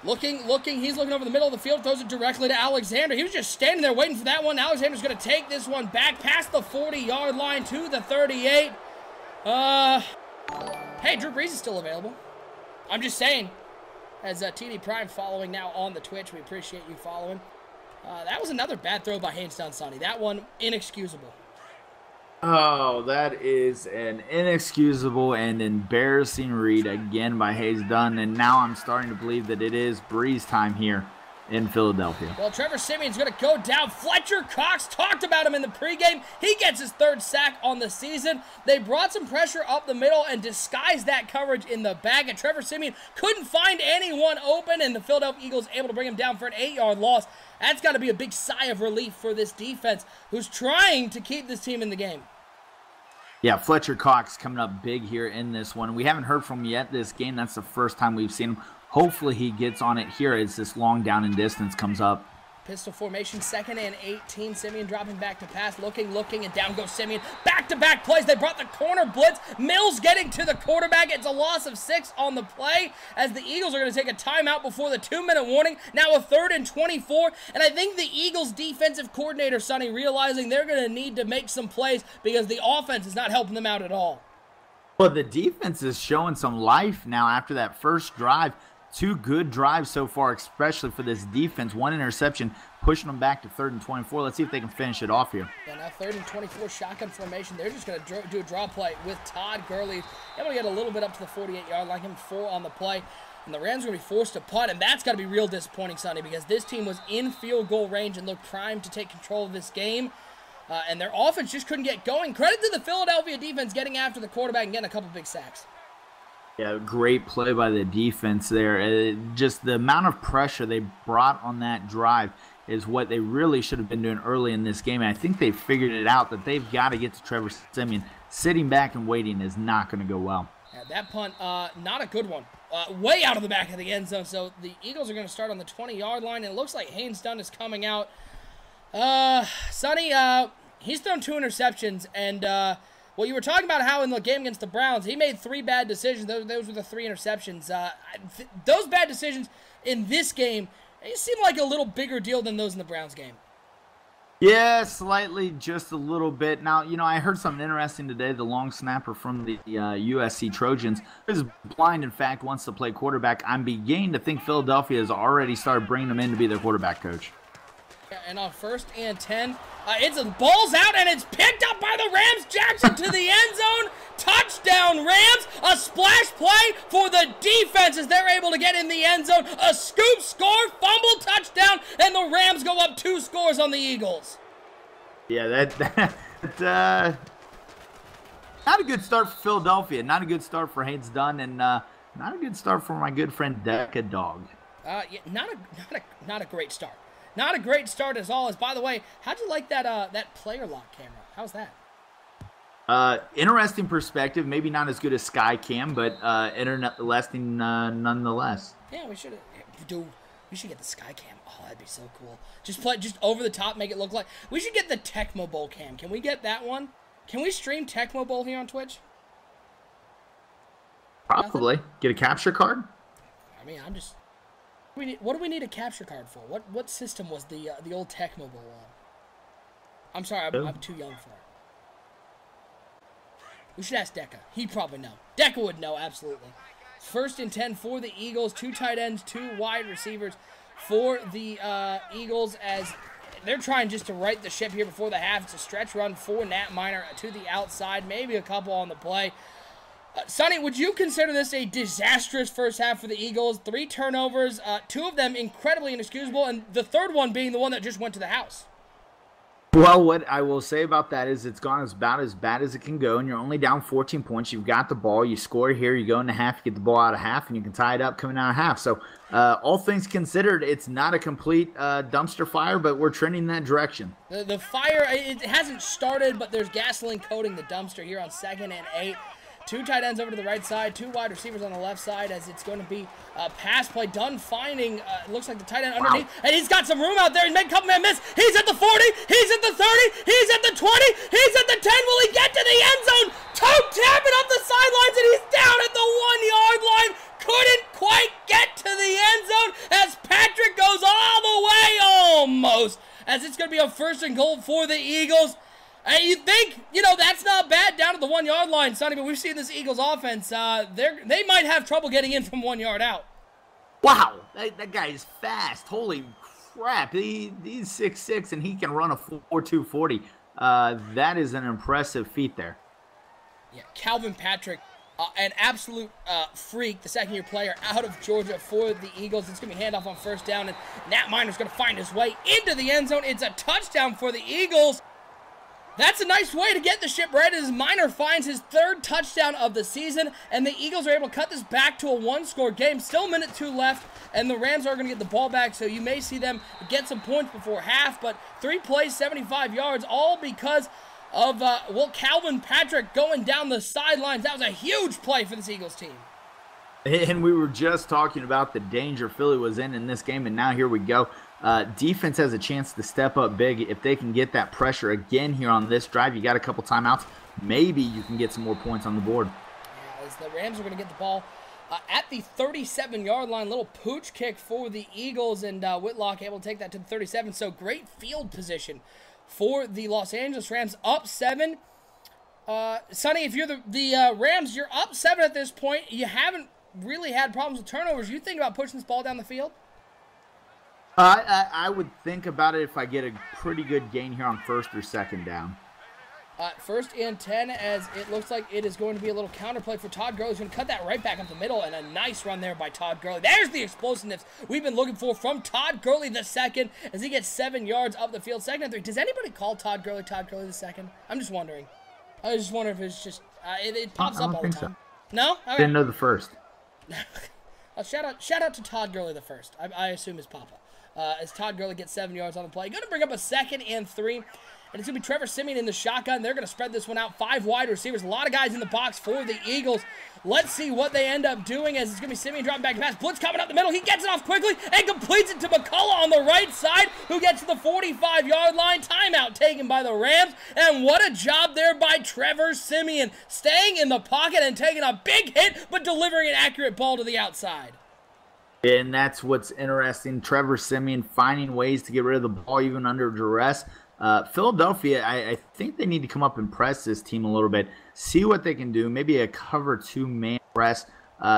Looking, he's looking over the middle of the field, throws it directly to Alexander. He was just standing there waiting for that one. Alexander's going to take this one back past the 40-yard line to the 38. Hey, Drew Brees is still available. I'm just saying, as TD Prime following now on the Twitch, we appreciate you following. That was another bad throw by Haynes Dunn, Sonny. That one, inexcusable. Oh, that is an inexcusable and embarrassing read again by Haynes Dunn, and now I'm starting to believe that it is Breeze time here in Philadelphia. Well, Trevor Siemian's going to go down. Fletcher Cox talked about him in the pregame. He gets his 3rd sack on the season. They brought some pressure up the middle and disguised that coverage in the back, and Trevor Siemian couldn't find anyone open, and the Philadelphia Eagles able to bring him down for an 8-yard loss. That's got to be a big sigh of relief for this defense, who's trying to keep this team in the game. Yeah, Fletcher Cox coming up big here in this one. We haven't heard from him yet this game. That's the first time we've seen him. Hopefully he gets on it here as this long down and distance comes up. Pistol formation, 2nd and 18. Simeon dropping back to pass, looking, and down goes Simeon. Back-to-back plays. They brought the corner blitz. Mills getting to the quarterback. It's a loss of 6 on the play as the Eagles are going to take a timeout before the 2-minute warning. Now a 3rd and 24. And I think the Eagles defensive coordinator, Sonny, realizing they're going to need to make some plays because the offense is not helping them out at all. Well, the defense is showing some life now after that first drive. 2 good drives so far, especially for this defense. 1 interception, pushing them back to 3rd and 24. Let's see if they can finish it off here. Yeah, now 3rd and 24, shotgun formation. They're just going to do a draw play with Todd Gurley. Able to get a little bit up to the 48-yard line, him 4 on the play. And the Rams are going to be forced to punt, and that's got to be real disappointing, Sonny, because this team was in field goal range and looked primed to take control of this game. And their offense just couldn't get going. Credit to the Philadelphia defense getting after the quarterback and getting a couple big sacks. Yeah, great play by the defense there. Just the amount of pressure they brought on that drive is what they really should have been doing early in this game. And I think they figured it out that they've got to get to Trevor Simeon. Sitting back and waiting is not going to go well. Yeah, that punt, not a good one. Way out of the back of the end zone. So the Eagles are going to start on the 20-yard line. And it looks like Haynes Dunn is coming out. Sonny, he's thrown 2 interceptions. And well, you were talking about how in the game against the Browns, he made 3 bad decisions. Those were the 3 interceptions. Those bad decisions in this game, they seem like a little bigger deal than those in the Browns game. Yeah, slightly, just a little bit. Now, you know, I heard something interesting today. The long snapper from the USC Trojans is blind, in fact, wants to play quarterback. I'm beginning to think Philadelphia has already started bringing him in to be their quarterback coach. And on 1st and 10, it's a ball's out, and it's picked up by the Rams. Jackson to the end zone. Touchdown, Rams. A splash play for the defense as they're able to get in the end zone. A scoop score, fumble, touchdown, and the Rams go up 2 scores on the Eagles. Yeah, not a good start for Philadelphia. Not a good start for Haynes Dunn, and not a good start for my good friend Deca Dog. Yeah, not a great start. Not a great start as all. As by the way, how'd you like that player lock camera? How's that? Interesting perspective. Maybe not as good as Skycam, but interesting nonetheless. Yeah, we should get the Skycam. Oh, that'd be so cool. Just over the top, make it look like. We should get the Tecmo Bowl cam. Can we get that one? Can we stream Tecmo Bowl here on Twitch? Probably. Nothing? Get a capture card? I mean, what do we need a capture card for? What system was the old Tecmo Bowl on? I'm sorry, I'm too young for it. We should ask Deca. He'd probably know. Deca would know, absolutely. 1st and 10 for the Eagles. 2 tight ends, 2 wide receivers for the Eagles as they're trying just to right the ship here before the half. It's a stretch run for Nat Minor to the outside. Maybe a couple on the play. Sonny, would you consider this a disastrous first half for the Eagles? 3 turnovers, 2 of them incredibly inexcusable, and the 3rd one being the one that just went to the house. Well, what I will say about that is it's gone about as bad as it can go, and you're only down 14 points. You've got the ball. You score here. You go into half. You get the ball out of half, and you can tie it up coming out of half. So all things considered, it's not a complete dumpster fire, but we're trending in that direction. The fire, it hasn't started, but there's gasoline coating the dumpster here on 2nd and 8. 2 tight ends over to the right side, 2 wide receivers on the left side as it's going to be a pass play. Dunn finding, looks like the tight end underneath, and he's got some room out there. He's made a couple man miss. He's at the 40, he's at the 30, he's at the 20, he's at the 10. Will he get to the end zone? Toe tapping up the sidelines, and he's down at the 1-yard line. Couldn't quite get to the end zone as Patrick goes all the way almost. As it's going to be a 1st and goal for the Eagles. You think, that's not bad down at the 1-yard line, Sonny, but we've seen this Eagles offense. They might have trouble getting in from 1 yard out. Wow, that guy is fast. Holy crap. He's 6'6", and he can run a 4.2 40. That is an impressive feat there. Yeah, Calvin Patrick, an absolute freak, the 2nd-year player out of Georgia for the Eagles. It's going to be handoff on 1st down, and Nat Minor's going to find his way into the end zone. It's a touchdown for the Eagles. That's a nice way to get the ship right as Minor finds his 3rd touchdown of the season, and the Eagles are able to cut this back to a 1-score game. Still a minute 2 left, and the Rams are going to get the ball back, so you may see them get some points before half, but 3 plays, 75 yards, all because of, Calvin Patrick going down the sidelines. That was a huge play for this Eagles team. And we were just talking about the danger Philly was in this game, and now here we go. Defense has a chance to step up big if they can get that pressure again here on this drive. You got a couple timeouts. Maybe you can get some more points on the board. Yeah, as the Rams are going to get the ball at the 37-yard line. Little pooch kick for the Eagles, and Whitlock able to take that to the 37. So great field position for the Los Angeles Rams, up 7. Sonny, if you're the Rams, you're up 7 at this point. You haven't really had problems with turnovers. You think about pushing this ball down the field? I would think about it if I get a pretty good gain here on first or second down. First and 10, as it looks like it is going to be a little counterplay for Todd Gurley. He's going to cut that right back up the middle, and a nice run there by Todd Gurley. There's the explosiveness we've been looking for from Todd Gurley the second, as he gets 7 yards up the field. 2nd and 3. Does anybody call Todd Gurley the second? I'm just wondering. I was just wondering if it's just it pops up all the time. So. No, okay. Didn't know the first. Shout out to Todd Gurley the first. I assume his papa. As Todd Gurley gets 7 yards on the play. Going to bring up a 2nd and 3. And it's going to be Trevor Siemian in the shotgun. They're going to spread this one out. 5 wide receivers. A lot of guys in the box for the Eagles. Let's see what they end up doing, as it's going to be Siemian dropping back to pass. Blitz coming up the middle. He gets it off quickly and completes it to McCullough on the right side, who gets to the 45-yard line. Timeout taken by the Rams. And what a job there by Trevor Siemian, staying in the pocket and taking a big hit, but delivering an accurate ball to the outside. And that's what's interesting. Trevor Siemian finding ways to get rid of the ball even under duress. Philadelphia, I think they need to come up and press this team a little bit. See what they can do. Maybe a cover 2-man press.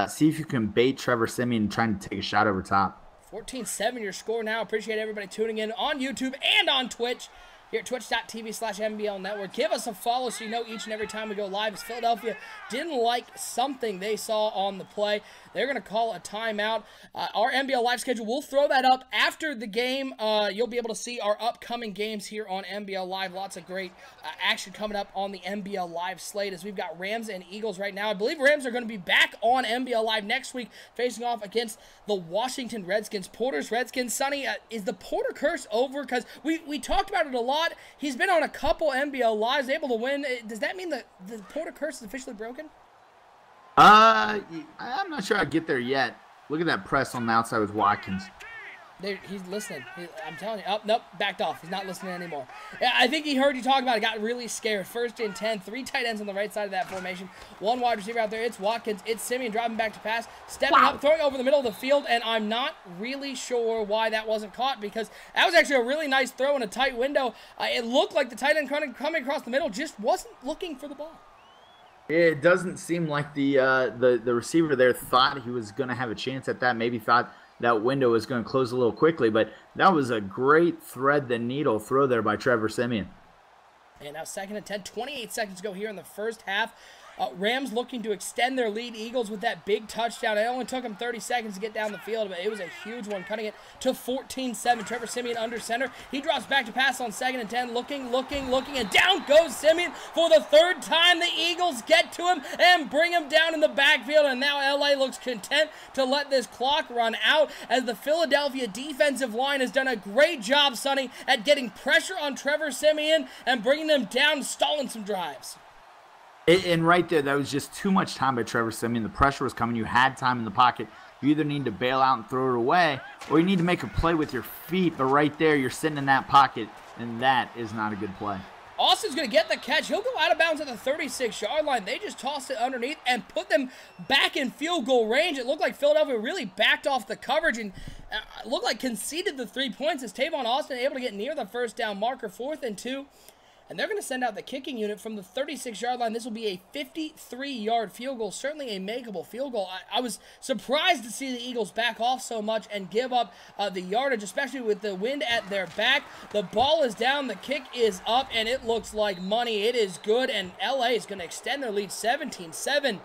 See if you can bait Trevor Siemian trying to take a shot over top. 14-7 your score now. Appreciate everybody tuning in on YouTube and on Twitch. Here at twitch.tv/MBL Network. Give us a follow so you know each and every time we go live. As Philadelphia didn't like something they saw on the play, they're going to call a timeout. Our NBL Live schedule, we'll throw that up after the game. You'll be able to see our upcoming games here on NBL Live. Lots of great action coming up on the NBL Live slate, as we've got Rams and Eagles right now. I believe Rams are going to be back on NBL Live next week, facing off against the Washington Redskins. Porter's Redskins. Sonny, is the Porter curse over? Because we talked about it a lot. He's been on a couple NBL Lives, able to win. Does that mean the Porter curse is officially broken? I'm not sure I'd get there yet. Look at that press on the outside with Watkins. He's listening. I'm telling you. Oh, nope, backed off. He's not listening anymore. Yeah, I think he heard you talk about it. Got really scared. 1st and 10. 3 tight ends on the right side of that formation. 1 wide receiver out there. It's Watkins. It's Siemian dropping back to pass. Stepping up, throwing over the middle of the field. And I'm not really sure why that wasn't caught, because that was actually a really nice throw in a tight window. It looked like the tight end coming across the middle just wasn't looking for the ball. It doesn't seem like the receiver there thought he was going to have a chance at that. Maybe thought that window was going to close a little quickly, but that was a great thread the needle throw there by Trevor Siemian. And now 2nd and 10, 28 seconds to go here in the first half. Rams looking to extend their lead. Eagles with that big touchdown. It only took them 30 seconds to get down the field, but it was a huge one, cutting it to 14-7. Trevor Siemian under center. He drops back to pass on 2nd and 10, looking, and down goes Siemian for the 3rd time. The Eagles get to him and bring him down in the backfield, and now LA looks content to let this clock run out, as the Philadelphia defensive line has done a great job, Sonny, at getting pressure on Trevor Siemian and bringing them down, stalling some drives. And right there, that was just too much time by Trevor Siemian. The pressure was coming. You had time in the pocket. You either need to bail out and throw it away, or you need to make a play with your feet. But right there, you're sitting in that pocket, and that is not a good play. Austin's going to get the catch. He'll go out of bounds at the 36-yard line. They just tossed it underneath and put them back in field goal range. It looked like Philadelphia really backed off the coverage and looked like conceded the 3 points, as Tavon Austin able to get near the 1st down marker. 4th and 2. And they're going to send out the kicking unit from the 36-yard line. This will be a 53-yard field goal, certainly a makeable field goal. I was surprised to see the Eagles back off so much and give up the yardage, especially with the wind at their back. The ball is down, the kick is up, and it looks like money. It is good, and LA is going to extend their lead 17-7.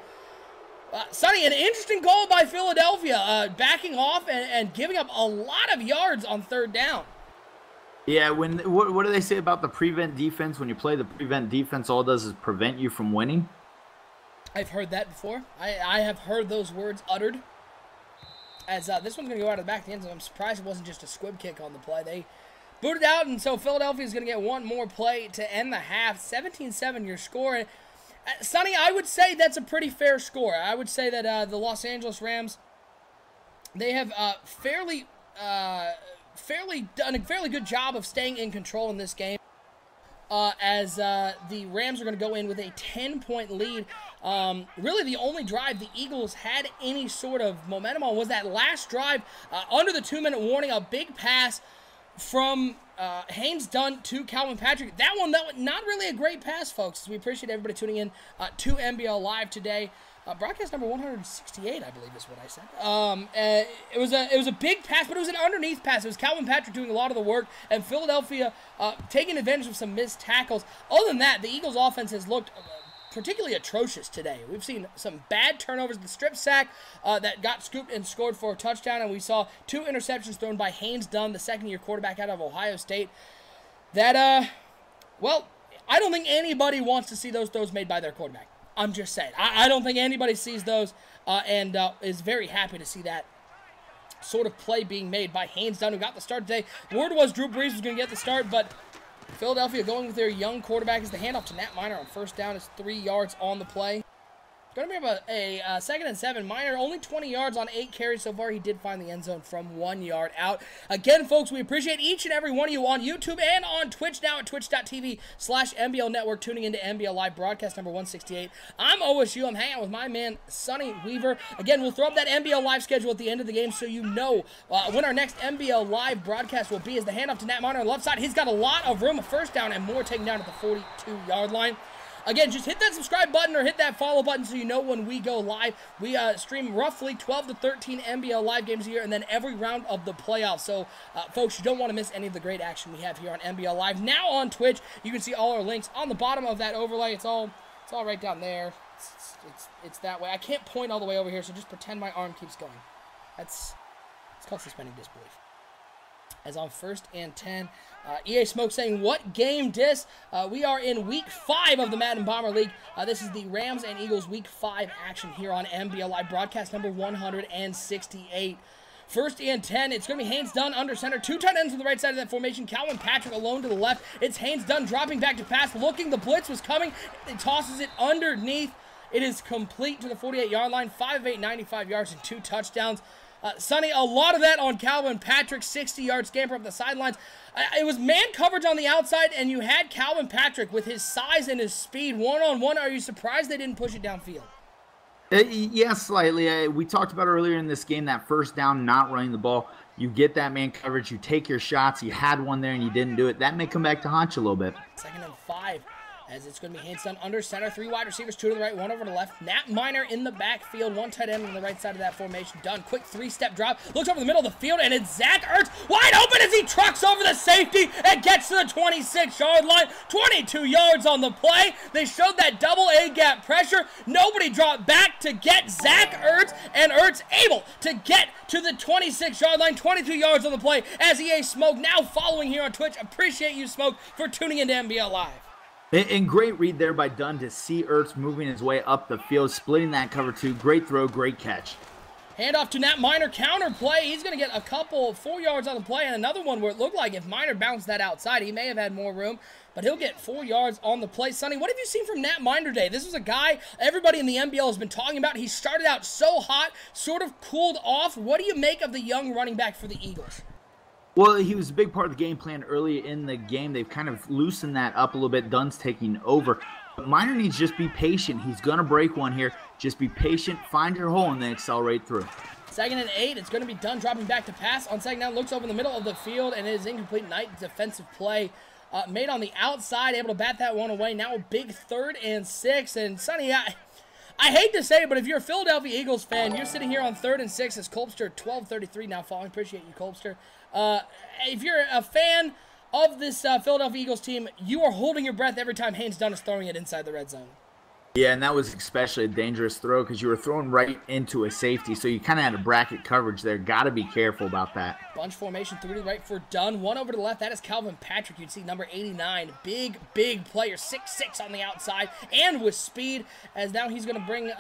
Sonny, an interesting goal by Philadelphia, backing off and giving up a lot of yards on 3rd down. Yeah, what do they say about the prevent defense? When you play the prevent defense, all it does is prevent you from winning. I've heard that before. I have heard those words uttered. As this one's going to go out of the back of the end zone. I'm surprised it wasn't just a squib kick on the play. They booted out, and so Philadelphia is going to get one more play to end the half. 17-7 your score. Sonny, I would say that's a pretty fair score. I would say that the Los Angeles Rams, they have fairly done a fairly good job of staying in control in this game. As the Rams are going to go in with a 10-point lead. Really the only drive the Eagles had any sort of momentum on was that last drive under the 2-minute warning, a big pass from Haynes Dunn to Calvin Patrick. That was not really a great pass, folks. We appreciate everybody tuning in to NBL Live today. Broadcast number 168, I believe is what I said. It was a big pass, but it was an underneath pass. It was Calvin Patrick doing a lot of the work, and Philadelphia taking advantage of some missed tackles. Other than that, the Eagles' offense has looked particularly atrocious today. We've seen some bad turnovers. The strip sack that got scooped and scored for a touchdown, and we saw 2 interceptions thrown by Haynes Dunn, the second-year quarterback out of Ohio State. That, well, I don't think anybody wants to see those throws made by their quarterback. I'm just saying. I don't think anybody sees those and is very happy to see that sort of play being made by Haynes Dunn, who got the start today. Word was Drew Brees was going to get the start, but Philadelphia going with their young quarterback as the handoff to Nat Minor on first down is 3 yards on the play. Going to be about a 2nd and 7. Minor only 20 yards on 8 carries so far. He did find the end zone from 1 yard out. Again, folks, we appreciate each and every one of you on YouTube and on Twitch now at twitch.tv/NBL Network, tuning into NBL Live broadcast number 168. I'm OSU. I'm hanging out with my man, Sonny Weaver. Again, we'll throw up that NBL Live schedule at the end of the game so you know when our next NBL Live broadcast will be. As the handoff to Nat Minor on the left side, he's got a lot of room, a first down, and more taken down at the 42-yard line. Again, just hit that subscribe button or hit that follow button so you know when we go live. We stream roughly 12 to 13 NBL Live games a year and then every round of the playoffs. So, folks, you don't want to miss any of the great action we have here on NBL Live. Now on Twitch, you can see all our links on the bottom of that overlay. It's all right down there. It's that way. I can't point all the way over here, so just pretend my arm keeps going. It's called suspending disbelief. As on 1st and 10, EA Smoke saying, what game dis? We are in week 5 of the Madden Bomber League. This is the Rams and Eagles week 5 action here on NBL Live broadcast number 168. 1st and 10, it's going to be Haynes Dunn under center. 2 tight ends on the right side of that formation. Calvin Patrick alone to the left. It's Haynes Dunn dropping back to pass, looking. The blitz was coming. It tosses it underneath. It is complete to the 48-yard line. 5'8", 95 yards and 2 touchdowns. Sonny, a lot of that on Calvin Patrick, 60-yard scamper up the sidelines. It was man coverage on the outside, and you had Calvin Patrick with his size and his speed one-on-one. Are you surprised they didn't push it downfield? Yes, slightly. We talked about earlier in this game that first down, not running the ball. You get that man coverage, you take your shots. You had one there and you didn't do it. That may come back to haunt you a little bit. 2nd and 5. As it's going to be Haynes Dunn under center. 3 wide receivers, 2 to the right, 1 over to the left. Nat Minor in the backfield. 1 tight end on the right side of that formation. Dunn, quick 3-step drop. Looks over the middle of the field, and it's Zach Ertz wide open as he trucks over the safety and gets to the 26-yard line. 22 yards on the play. They showed that double A gap pressure. Nobody dropped back to get Zach Ertz, and Ertz able to get to the 26-yard line. 22 yards on the play as EA Smoke now following here on Twitch. Appreciate you, Smoke, for tuning into NBL Live. And great read there by Dunn to see Ertz moving his way up the field, splitting that cover 2. Great throw, great catch. Handoff to Nat Minor, counter play. He's going to get a couple 4 yards on the play, and another one where it looked like if Minor bounced that outside, he may have had more room, but he'll get 4 yards on the play. Sonny, what have you seen from Nat Minor today? This was a guy everybody in the NBL has been talking about. He started out so hot, sort of cooled off. What do you make of the young running back for the Eagles? Well, he was a big part of the game plan early in the game. They've kind of loosened that up a little bit. Dunn's taking over. But Minor needs to just be patient. He's going to break one here. Just be patient, find your hole, and then accelerate through. 2nd and 8. It's going to be Dunn dropping back to pass. On 2nd down, looks over the middle of the field, and it is incomplete. Nice defensive play made on the outside, able to bat that one away. Now a big 3rd and 6. And Sonny, I hate to say it, but if you're a Philadelphia Eagles fan, you're sitting here on 3rd and 6 as Colbster 12:33 now falling. Appreciate you, Colbster. If you're a fan of this Philadelphia Eagles team, you are holding your breath every time Haynes Dunn is throwing it inside the red zone. Yeah, and that was especially a dangerous throw because you were throwing right into a safety, so you kind of had a bracket coverage there. Got to be careful about that. Bunch formation, 3 to the right for Dunn. 1 over to the left. That is Calvin Patrick. You'd see number 89. Big player. 6'6" on the outside and with speed, as now he's going to bring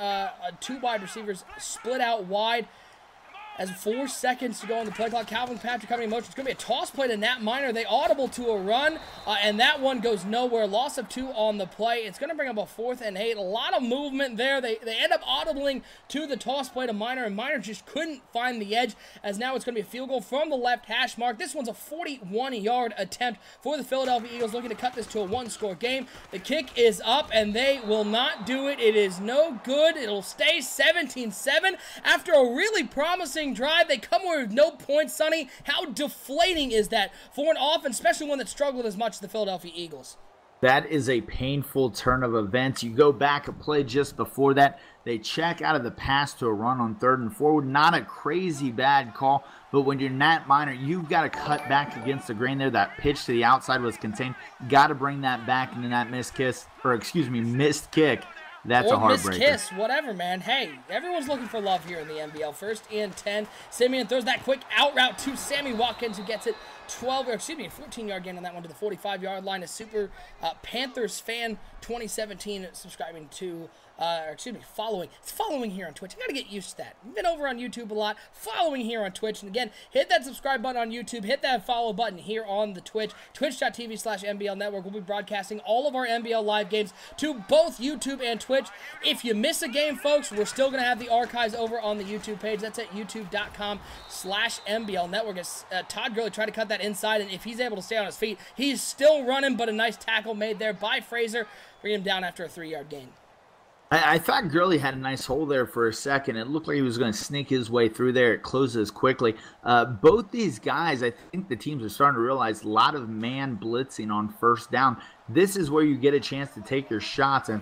2 wide receivers split out wide. as 4 seconds to go on the play clock. Calvin Patrick coming in motion. It's going to be a toss play to Nat Minor. They audible to a run, and that one goes nowhere. Loss of 2 on the play. It's going to bring up a 4th and 8. A lot of movement there. They end up audibling to the toss play to Minor, and Minor just couldn't find the edge, as now it's going to be a field goal from the left hash mark. This one's a 41-yard attempt for the Philadelphia Eagles, looking to cut this to a 1-score game. The kick is up, and they will not do it. It is no good. It'll stay 17-7. After a really promising drive, they come away with no points, Sonny. How deflating is that for an offense, especially one that struggled as much as the Philadelphia Eagles? That is a painful turn of events. You go back a play just before that. They check out of the pass to a run on 3rd and 4. Not a crazy bad call, but when you're Nat Minor, you've got to cut back against the grain there. That pitch to the outside was contained. Got to bring that back into that missed kick. That's a heartbreaker. Or kiss, whatever, man. Hey, everyone's looking for love here in the NBL. 1st and 10. Simeon throws that quick out route to Sammy Watkins, who gets it 14-yard gain on that one to the 45-yard line. A Super Panthers fan 2017 subscribing to, following here on Twitch. You got to get used to that. You've been over on YouTube a lot, following here on Twitch. And again, hit that subscribe button on YouTube, hit that follow button here on the Twitch, twitch.tv/NBL Network. We'll be broadcasting all of our NBL live games to both YouTube and Twitch. If you miss a game, folks, we're still going to have the archives over on the YouTube page. That's at youtube.com/NBL Network. As Todd Gurley tried to cut that inside, and if he's able to stay on his feet, he's still running, but a nice tackle made there by Fraser, bringing him down after a 3-yard gain. I thought Gurley had a nice hole there for a second. It looked like he was going to sneak his way through there. It closes quickly. Both these guys, I think the teams are starting to realize a lot of man blitzing on 1st down. This is where you get a chance to take your shots. And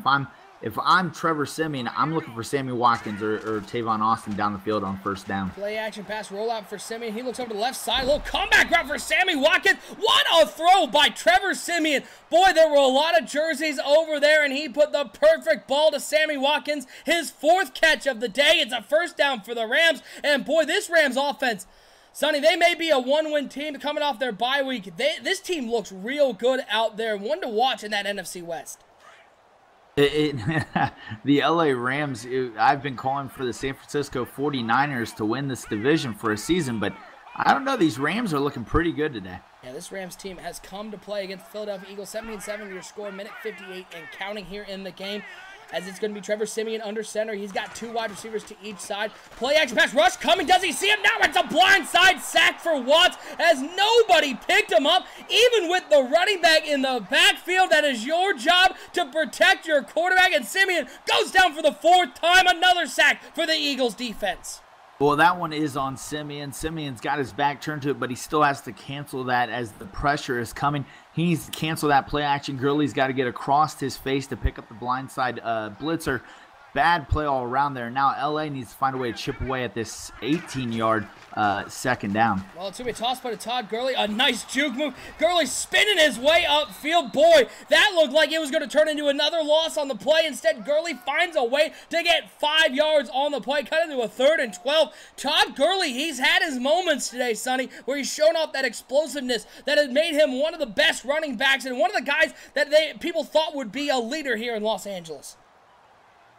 if I'm Trevor Siemian, I'm looking for Sammy Watkins or Tavon Austin down the field on 1st down. Play action pass rollout for Siemian. He looks over to the left side. A little comeback route for Sammy Watkins. What a throw by Trevor Siemian. Boy, there were a lot of jerseys over there, and he put the perfect ball to Sammy Watkins. His 4th catch of the day. It's a 1st down for the Rams. And boy, this Rams offense, Sonny, they may be a 1-win team coming off their bye week. This team looks real good out there. One to watch in that NFC West. The LA Rams, I've been calling for the San Francisco 49ers to win this division for a season, but I don't know. These Rams are looking pretty good today. Yeah, this Rams team has come to play against the Philadelphia Eagles. 17-7 your score, minute 58 and counting here in the game. As it's going to be Trevor Siemian under center. He's got 2 wide receivers to each side. Play action pass rush coming. Does he see him? Now it's a blindside sack for Watts as nobody picked him up. Even with the running back in the backfield, that is your job to protect your quarterback. And Siemian goes down for the 4th time. Another sack for the Eagles defense. Well, that one is on Siemian. Siemian's got his back turned to it, but he still has to cancel that as the pressure is coming. He needs to cancel that play action. Gurley's got to get across his face to pick up the blindside blitzer. Bad play all around there. Now LA needs to find a way to chip away at this 18-yard 2nd down. Well, it's going to be a toss play to Todd Gurley. A nice juke move. Gurley spinning his way upfield. Boy, that looked like it was going to turn into another loss on the play. Instead, Gurley finds a way to get 5 yards on the play. Cut into a 3rd and 12. Todd Gurley, he's had his moments today, Sonny, where he's shown off that explosiveness that has made him one of the best running backs and one of the guys that people thought would be a leader here in Los Angeles.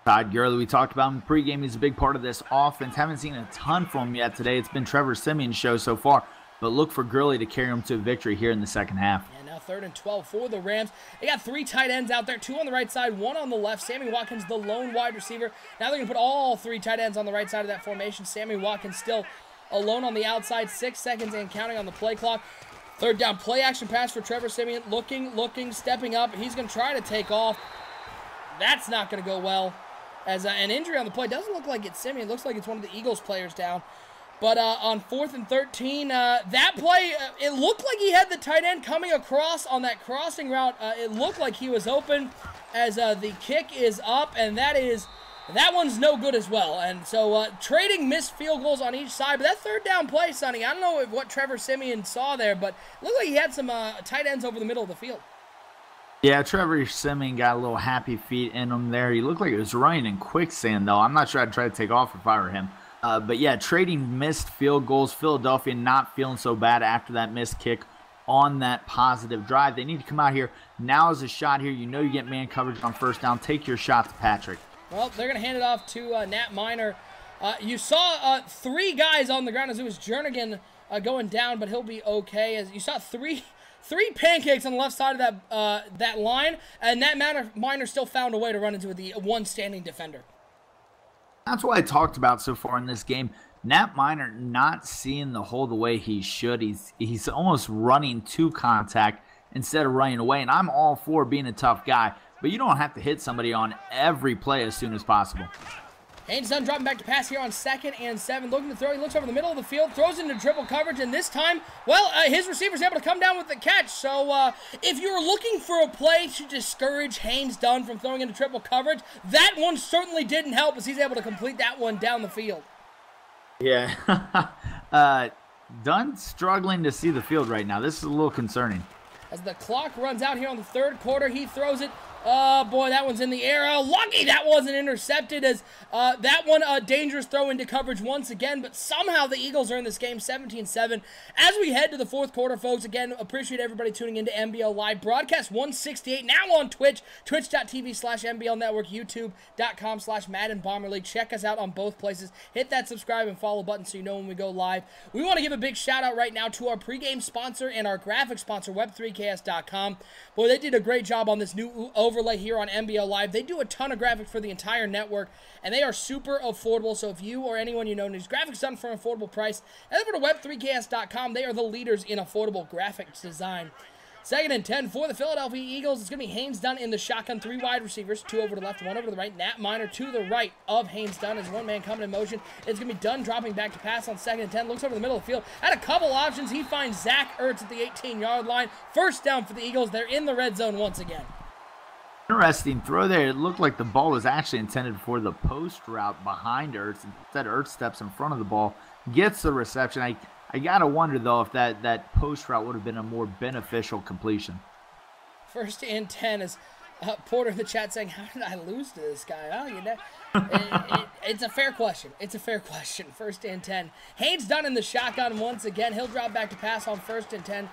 Todd Gurley, we talked about him pregame. He's a big part of this offense. Haven't seen a ton from him yet today. It's been Trevor Siemian's show so far, but look for Gurley to carry him to a victory here in the 2nd half. Yeah, now 3rd and 12 for the Rams. They got 3 tight ends out there, 2 on the right side, 1 on the left. Sammy Watkins, the lone wide receiver. Now they're going to put all 3 tight ends on the right side of that formation. Sammy Watkins still alone on the outside, 6 seconds and counting on the play clock. 3rd down, play action pass for Trevor Siemian. Looking, stepping up. He's going to try to take off. That's not going to go well. As an injury on the play, doesn't look like it's Siemian. It looks like it's one of the Eagles players down. But on 4th and 13, that play, it looked like he had the tight end coming across on that crossing route. It looked like he was open as the kick is up, and that one's no good as well. And so trading missed field goals on each side. But that 3rd down play, Sonny, I don't know what Trevor Siemian saw there, but it looked like he had some tight ends over the middle of the field. Yeah, Trevor Siemian got a little happy feet in him there. He looked like he was running in quicksand, though. I'm not sure I'd try to take off if I were him. But yeah, trading missed field goals. Philadelphia not feeling so bad after that missed kick on that positive drive. They need to come out here. Now is a shot here. You know you get man coverage on 1st down. Take your shots, Patrick. Well, they're going to hand it off to Nat Minor. You saw 3 guys on the ground as it was Jernigan going down, but he'll be okay. As you saw three pancakes on the left side of that line, and that Miner still found a way to run into the one standing defender. That's what I talked about so far in this game. Nat Miner not seeing the hole the way he should. He's almost running to contact instead of running away, and I'm all for being a tough guy, but you don't have to hit somebody on every play as soon as possible. Haynes Dunn dropping back to pass here on 2nd and 7. Looking to throw. He looks over the middle of the field, throws into triple coverage, and this time, well, his receiver's able to come down with the catch. So if you're looking for a play to discourage Haynes Dunn from throwing into triple coverage, that one certainly didn't help as he's able to complete that one down the field. Yeah. Dunn struggling to see the field right now. This is a little concerning. As the clock runs out here on the 3rd quarter, he throws it. Oh, boy, that one's in the air. Oh, lucky that wasn't intercepted as that one, a dangerous throw into coverage once again, but somehow the Eagles are in this game 17-7. As we head to the 4th quarter, folks, again, appreciate everybody tuning into NBL Live. Broadcast 168, now on Twitch, twitch.tv/NBL Network, youtube.com/Madden Bomber League. Check us out on both places. Hit that subscribe and follow button so you know when we go live. We want to give a big shout-out right now to our pregame sponsor and our graphic sponsor, web3ks.com. Boy, they did a great job on this new overlay here on NBL Live. They do a ton of graphics for the entire network, and they are super affordable. So if you or anyone you know needs graphics done for an affordable price, head over to web3ks.com. They are the leaders in affordable graphics design. 2nd and 10 for the Philadelphia Eagles. It's going to be Haynes Dunn in the shotgun. 3 wide receivers, 2 over to the left, 1 over to the right. Nat Miner to the right of Haynes Dunn as one man coming in motion. It's going to be Dunn dropping back to pass on 2nd and 10. Looks over the middle of the field. Had a couple options. He finds Zach Ertz at the 18-yard line. First down for the Eagles. They're in the red zone once again. Interesting throw there. It looked like the ball was actually intended for the post route behind Ertz. Instead, Ertz steps in front of the ball, gets the reception. I got to wonder, though, if that post route would have been a more beneficial completion. 1st and 10 is Porter in the chat saying, how did I lose to this guy? Oh, you know, it's a fair question. It's a fair question. 1st and 10. Haynes Dunn in the shotgun once again. He'll drop back to pass on 1st and 10.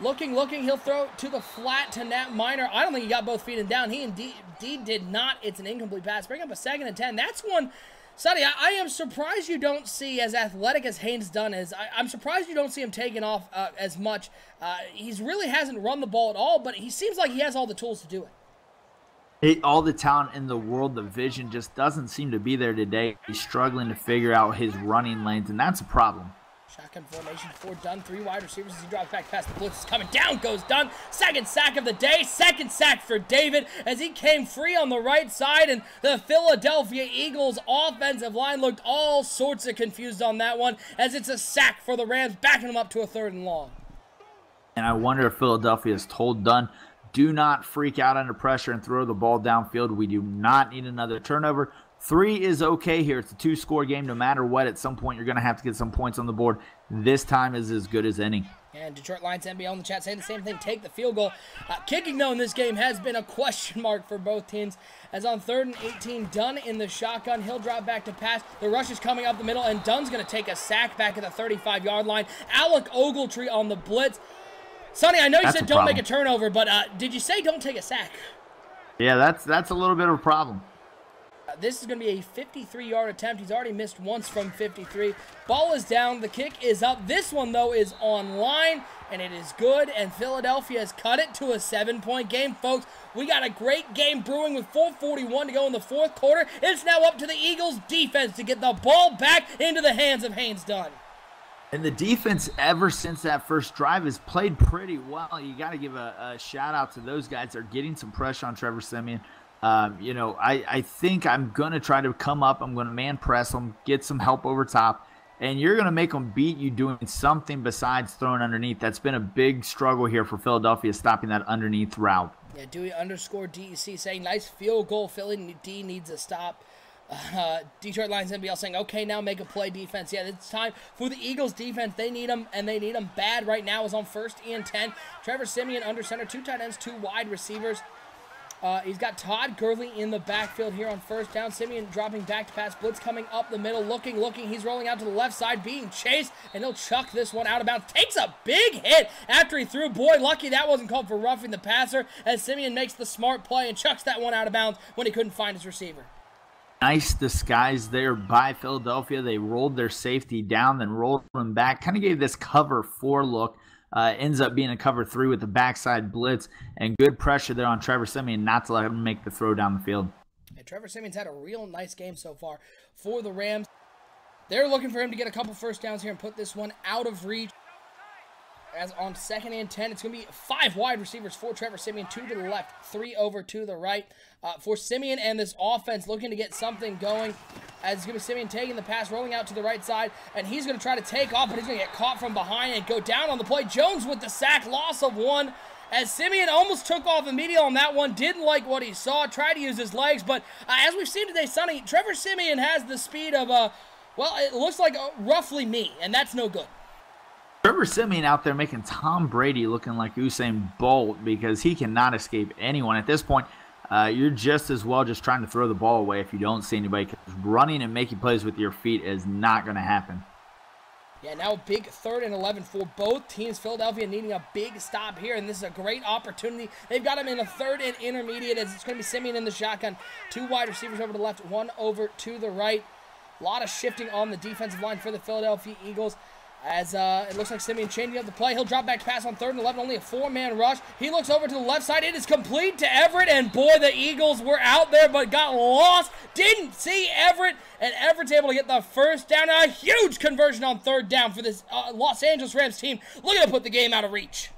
Looking, he'll throw to the flat to Nat Miner. I don't think he got both feet down. He indeed did not. It's an incomplete pass. Bring up a 2nd and 10. That's one, Sonny, I am surprised you don't see, as athletic as Haynes Dunn is, I'm surprised you don't see him taking off as much. He really hasn't run the ball at all, but he seems like he has all the tools to do it. All the talent in the world, the vision just doesn't seem to be there today. He's struggling to figure out his running lanes, and that's a problem. Shotgun formation for Dunn. 3 wide receivers as he drops back past the blitz is coming. Down goes Dunn. 2nd sack of the day. 2nd sack for David as he came free on the right side. And the Philadelphia Eagles offensive line looked all sorts of confused on that one as it's a sack for the Rams, backing them up to a 3rd and long. And I wonder if Philadelphia has told Dunn, do not freak out under pressure and throw the ball downfield. We do not need another turnover. 3 is okay here. It's a 2-score game. No matter what, at some point, you're going to have to get some points on the board. This time is as good as any. And Detroit Lions NBL in the chat saying the same thing. Take the field goal. Kicking, though, in this game has been a question mark for both teams. As on 3rd and 18, Dunn in the shotgun. He'll drop back to pass. The rush is coming up the middle, and Dunn's going to take a sack back at the 35-yard line. Alec Ogletree on the blitz. Sonny, I know you said don't make a turnover, but did you say don't take a sack? Yeah, that's a little bit of a problem. This is going to be a 53-yard attempt. He's already missed once from 53. Ball is down. The kick is up. This one, though, is on line, and it is good. And Philadelphia has cut it to a 7-point game, folks. We got a great game brewing with 4:41 to go in the 4th quarter. It's now up to the Eagles' defense to get the ball back into the hands of Haynes Dunn. And the defense, ever since that first drive, has played pretty well. You got to give a shout-out to those guys. They're getting some pressure on Trevor Siemian. You know, I think I'm going to try to come up. I'm going to man press them, get some help over top, and you're going to make them beat you doing something besides throwing underneath. That's been a big struggle here for Philadelphia, stopping that underneath route. Yeah, Dewey_DEC saying, nice field goal. Philly D needs a stop. Detroit Lions NBL saying, okay, now make a play defense. Yeah, it's time for the Eagles defense. They need them, and they need them bad right now. Is on 1st and 10. Trevor Siemian under center, 2 tight ends, 2 wide receivers. He's got Todd Gurley in the backfield here on 1st down. Siemian dropping back to pass. Blitz coming up the middle. Looking. He's rolling out to the left side, being chased, and he'll chuck this one out of bounds. Takes a big hit after he threw. Boy, lucky that wasn't called for roughing the passer, as Siemian makes the smart play and chucks that one out of bounds when he couldn't find his receiver. Nice disguise there by Philadelphia. They rolled their safety down, then rolled them back. Kind of gave this cover 4 look. Ends up being a cover 3 with the backside blitz, and good pressure there on Trevor Siemian not to let him make the throw down the field. And Trevor Siemian's had a real nice game so far for the Rams. They're looking for him to get a couple first downs here and put this one out of reach. As on 2nd and 10, it's going to be 5 wide receivers for Trevor Siemian, 2 to the left, 3 over to the right. For Siemian and this offense looking to get something going. As it's going to be Siemian taking the pass, rolling out to the right side, and he's going to try to take off, but he's going to get caught from behind and go down on the play. Jones with the sack, loss of 1. As Siemian almost took off immediately on that one, didn't like what he saw, tried to use his legs, but as we've seen today, Sonny, Trevor Siemian has the speed of, well, it looks like roughly me, and that's no good. Trevor Siemian out there making Tom Brady looking like Usain Bolt because he cannot escape anyone. At this point, you're just as well just trying to throw the ball away if you don't see anybody, because running and making plays with your feet is not going to happen. Yeah, now a big 3rd and 11 for both teams. Philadelphia needing a big stop here, and this is a great opportunity. They've got him in a 3rd and intermediate as it's going to be Siemian in the shotgun. 2 wide receivers over to the left, 1 over to the right. A lot of shifting on the defensive line for the Philadelphia Eagles. As it looks like Siemian changing up the play. He'll drop back pass on 3rd and 11, only a 4-man rush. He looks over to the left side. It is complete to Everett, and boy, the Eagles were out there but got lost. Didn't see Everett, and Everett's able to get the first down. A huge conversion on 3rd down for this Los Angeles Rams team. Looking to put the game out of reach.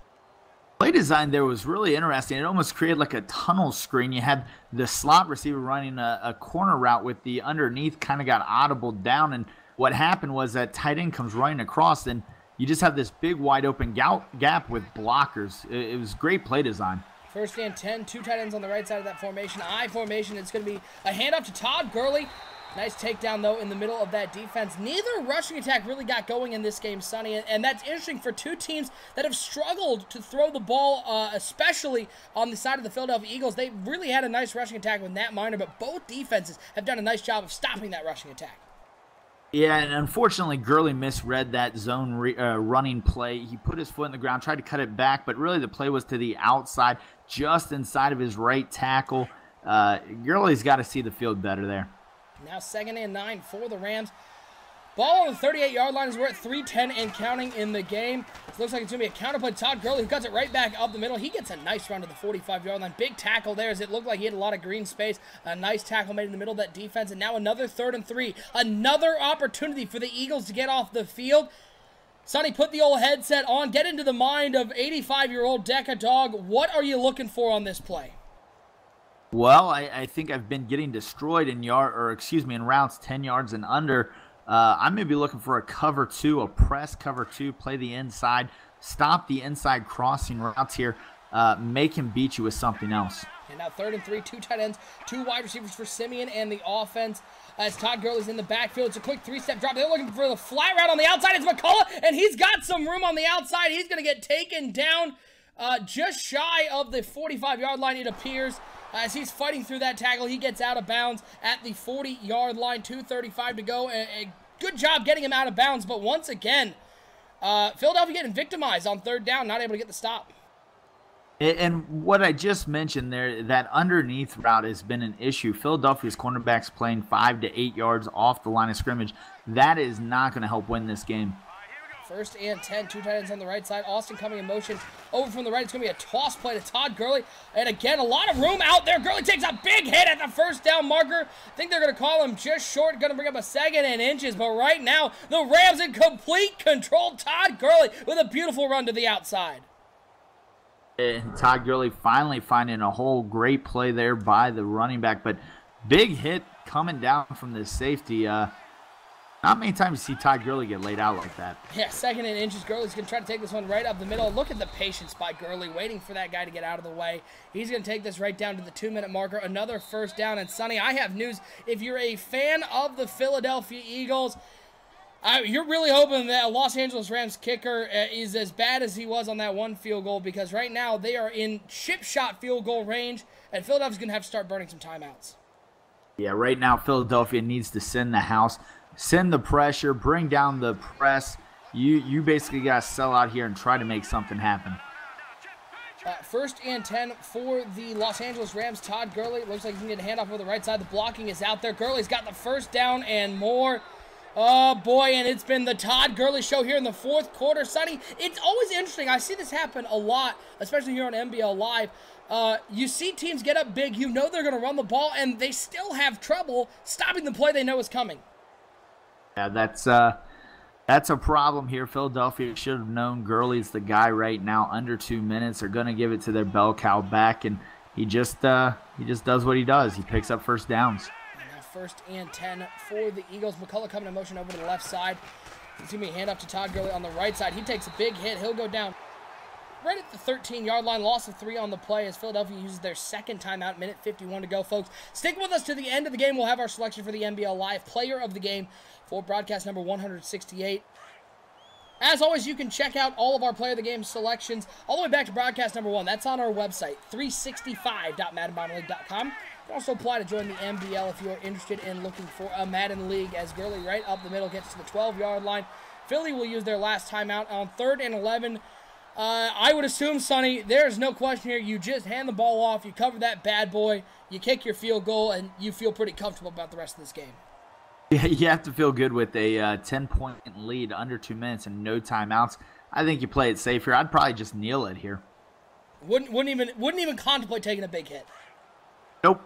Play design there was really interesting. It almost created like a tunnel screen. You had the slot receiver running a corner route with the underneath kind of got audible down, and what happened was that tight end comes running across, and you just have this big wide open gap with blockers. It was great play design. 1st and 10, 2 tight ends on the right side of that formation. I formation, it's going to be a handoff to Todd Gurley. Nice takedown, though, in the middle of that defense. Neither rushing attack really got going in this game, Sonny, and that's interesting for 2 teams that have struggled to throw the ball, especially on the side of the Philadelphia Eagles. They really had a nice rushing attack with Nat Minor, but both defenses have done a nice job of stopping that rushing attack. Yeah, and unfortunately, Gurley misread that zone running play. He put his foot in the ground, tried to cut it back, but really the play was to the outside, just inside of his right tackle. Gurley's got to see the field better there. Now 2nd and 9 for the Rams. Ball on the 38-yard line as we're at 3:10 and counting in the game. It looks like it's going to be a counter play. Todd Gurley, who cuts it right back up the middle. He gets a nice run to the 45-yard line. Big tackle there as it looked like he had a lot of green space. A nice tackle made in the middle of that defense. And now another 3rd and 3. Another opportunity for the Eagles to get off the field. Sonny, put the old headset on. Get into the mind of 85-year-old Deca Dog. What are you looking for on this play? Well, I think I've been getting destroyed in routes 10 yards and under. I'm going to be looking for a cover 2, a press cover 2, play the inside, stop the inside crossing routes here, make him beat you with something else. And now 3rd and 3, 2 tight ends, 2 wide receivers for Siemian and the offense. As Todd Gurley's in the backfield, it's a quick 3-step drop. They're looking for the flat route on the outside. It's McCullough, and he's got some room on the outside. He's going to get taken down just shy of the 45-yard line, it appears. As he's fighting through that tackle, he gets out of bounds at the 40-yard line, 2:35 to go. A good job getting him out of bounds, but once again, Philadelphia getting victimized on 3rd down, not able to get the stop. And what I just mentioned there, that underneath route has been an issue. Philadelphia's cornerbacks playing 5 to 8 yards off the line of scrimmage. That is not going to help win this game. 1st and 10, 2 tight ends on the right side. Austin coming in motion over from the right. It's going to be a toss play to Todd Gurley. And again, a lot of room out there. Gurley takes a big hit at the 1st down marker. I think they're going to call him just short. Going to bring up a 2nd and inches. But right now, the Rams in complete control. Todd Gurley with a beautiful run to the outside. And Todd Gurley finally finding a hole. Great play there by the running back. But big hit coming down from the safety. Not many times you see Todd Gurley get laid out like that. Yeah, 2nd and inches. Gurley's going to try to take this one right up the middle. Look at the patience by Gurley, waiting for that guy to get out of the way. He's going to take this right down to the 2-minute marker. Another 1st down. And, Sonny, I have news. If you're a fan of the Philadelphia Eagles, you're really hoping that a Los Angeles Rams kicker is as bad as he was on that 1 field goal, because right now they are in chip shot field goal range, and Philadelphia's going to have to start burning some timeouts. Yeah, right now Philadelphia needs to send the house. Send the pressure, bring down the press. You basically got to sell out here and try to make something happen. First and 10 for the Los Angeles Rams. Todd Gurley looks like he's going to get a handoff over the right side. The blocking is out there. Gurley's got the first down and more. Oh, boy, and it's been the Todd Gurley show here in the fourth quarter. Sonny, it's always interesting. I see this happen a lot, especially here on NBL Live. You see teams get up big. You know they're going to run the ball, and they still have trouble stopping the play they know is coming. Yeah, that's a problem here. Philadelphia should have known Gurley's the guy right now. Under 2 minutes, they're going to give it to their bell cow back, and he just does what he does. He picks up first downs. Now first and 10 for the Eagles. McCullough coming in motion over to the left side. It's going to be a handoff to Todd Gurley on the right side. He takes a big hit. He'll go down right at the 13-yard line. Loss of 3 on the play as Philadelphia uses their second timeout. Minute 51 to go, folks. Stick with us to the end of the game. We'll have our selection for the NBL Live Player of the Game for broadcast number 168. As always, you can check out all of our Player of the Game selections all the way back to broadcast number 1. That's on our website, 365.maddenbomberleague.com. You can also apply to join the NBL if you are interested in looking for a Madden League, as Gurley right up the middle gets to the 12-yard line. Philly will use their last timeout on 3rd and 11. I would assume, Sonny, there's no question here. You just hand the ball off, you cover that bad boy, you kick your field goal, and you feel pretty comfortable about the rest of this game. Yeah, you have to feel good with a 10-point lead, under 2 minutes, and no timeouts. I think you play it safe here. I'd probably just kneel it here. Wouldn't even contemplate taking a big hit. Nope.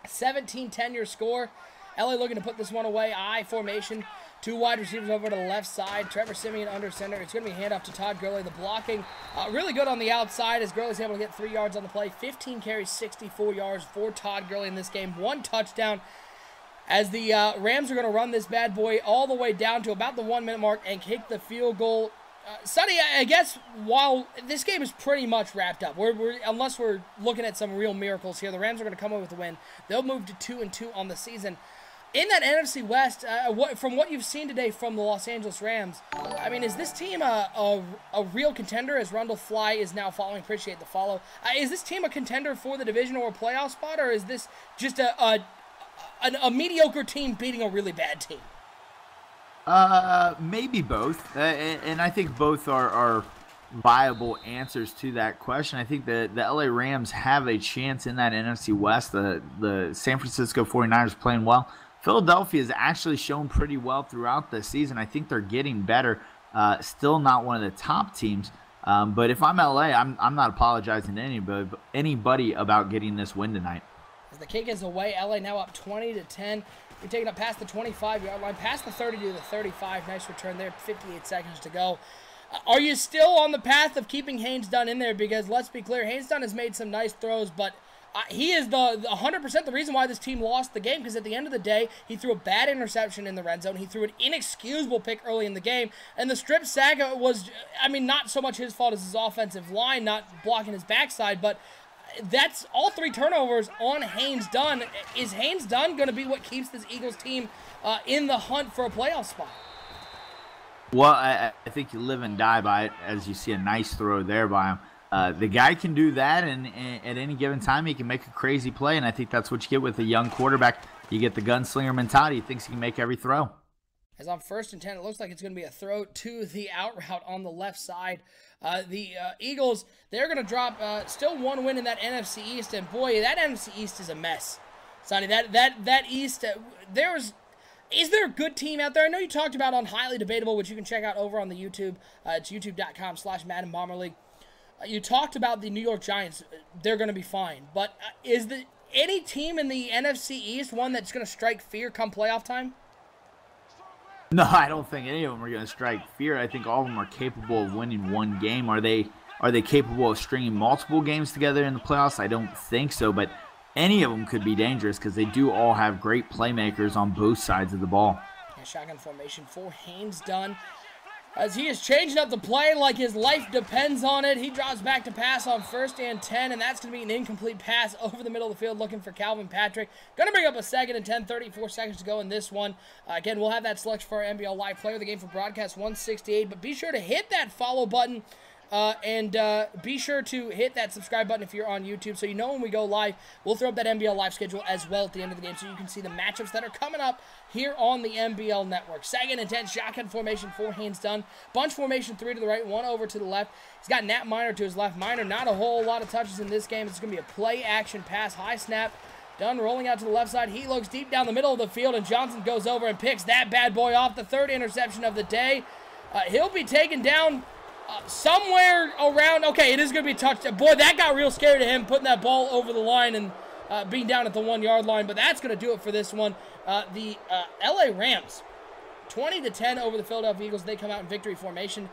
17-10 your score. LA looking to put this one away. I formation. 2 wide receivers over to the left side. Trevor Siemian under center. It's going to be a handoff to Todd Gurley. The blocking really good on the outside as Gurley's able to get 3 yards on the play. 15 carries, 64 yards for Todd Gurley in this game. 1 touchdown. As the Rams are going to run this bad boy all the way down to about the 1-minute mark and kick the field goal. Sonny, I guess while this game is pretty much wrapped up, unless we're looking at some real miracles here, the Rams are going to come away with a win. They'll move to 2-2 on the season. In that NFC West, from what you've seen today from the Los Angeles Rams, I mean, is this team a real contender as Rundle Fly is now following? Appreciate the follow. Is this team a contender for the division or a playoff spot, or is this just a mediocre team beating a really bad team? Maybe both, and I think both are viable answers to that question. I think the LA Rams have a chance in that NFC West. The San Francisco 49ers playing well. Philadelphia has actually shown pretty well throughout the season. I think they're getting better. Still not one of the top teams, but if I'm LA, I'm not apologizing to anybody about getting this win tonight. As the kick is away, LA now up 20-10. You're taking it past the 25-yard line, past the 30 to the 35. Nice return there, 58 seconds to go. Are you still on the path of keeping Haynes Dunn in there? Because let's be clear, Haynes Dunn has made some nice throws, but he is the 100% the reason why this team lost the game, because at the end of the day, he threw a bad interception in the red zone. He threw an inexcusable pick early in the game, and the strip sack was, I mean, not so much his fault as his offensive line not blocking his backside, but that's all 3 turnovers on Haynes Dunn. Is Haynes Dunn going to be what keeps this Eagles team in the hunt for a playoff spot? Well, I think you live and die by it, as you see a nice throw there by him. The guy can do that, and at any given time, he can make a crazy play, and I think that's what you get with a young quarterback. You get the gunslinger mentality. He thinks he can make every throw. As on 1st and 10, it looks like it's going to be a throw to the out route on the left side. The Eagles, they're going to drop still 1 win in that NFC East, and boy, that NFC East is a mess. Sonny, that East, is there a good team out there? I know you talked about on Highly Debatable, which you can check out over on the YouTube. It's youtube.com/Madden Bomber League. You talked about the New York Giants. They're going to be fine. But is any team in the NFC East one that's going to strike fear come playoff time? No, I don't think any of them are going to strike fear. I think all of them are capable of winning 1 game. Are they capable of stringing multiple games together in the playoffs? I don't think so, but any of them could be dangerous because they do all have great playmakers on both sides of the ball. Yeah, shotgun formation for Haynes Dunn. As he is changing up the play like his life depends on it. He drops back to pass on 1st and 10, and that's going to be an incomplete pass over the middle of the field looking for Calvin Patrick. Going to bring up a 2nd and 10, 34 seconds to go in this one. Again, we'll have that selection for our NBL Live Player of the Game for broadcast 168, but be sure to hit that follow button. And be sure to hit that subscribe button if you're on YouTube so you know when we go live. We'll throw up that NBL live schedule as well at the end of the game so you can see the matchups that are coming up here on the NBL Network. Second and 10, shotgun formation, 4 hands done. Bunch formation, 3 to the right, 1 over to the left. He's got Nat Minor to his left. Minor, not a whole lot of touches in this game. It's going to be a play action pass, high snap. Done rolling out to the left side. He looks deep down the middle of the field, and Johnson goes over and picks that bad boy off. The 3rd interception of the day. He'll be taken down somewhere around. Okay, it is going to be a touchdown. Boy, that got real scary to him, putting that ball over the line and being down at the 1-yard line. But that's going to do it for this one. The LA Rams, 20-10 over the Philadelphia Eagles. They come out in victory formation.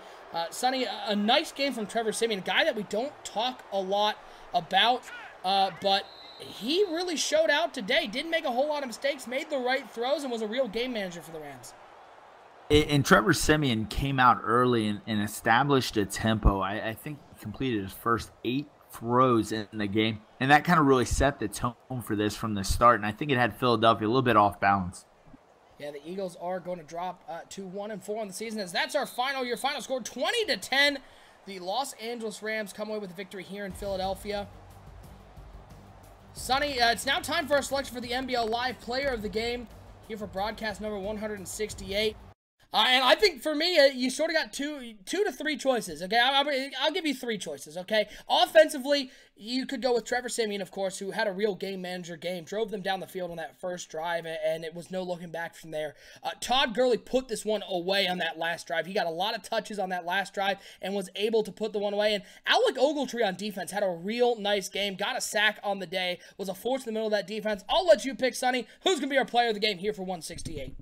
Sonny, a nice game from Trevor Siemian, a guy that we don't talk a lot about, but he really showed out today. Didn't make a whole lot of mistakes, made the right throws, and was a real game manager for the Rams. And Trevor Siemian came out early and established a tempo. I think he completed his first 8 throws in the game, and that kind of really set the tone for this from the start, and I think it had Philadelphia a little bit off balance. Yeah, the Eagles are going to drop to 1-4 on the season, as that's your final score, 20-10. The Los Angeles Rams come away with a victory here in Philadelphia. Sonny, it's now time for our selection for the NBL Live Player of the Game here for broadcast number 168. And I think for me, you sort of got two to three choices, okay? I'll give you 3 choices, okay? Offensively, you could go with Trevor Siemian, of course, who had a real game manager game, drove them down the field on that first drive, and it was no looking back from there. Todd Gurley put this one away on that last drive. He got a lot of touches on that last drive and was able to put the one away. And Alec Ogletree on defense had a real nice game, got a sack on the day, was a force in the middle of that defense. I'll let you pick, Sonny. Who's going to be our player of the game here for 168?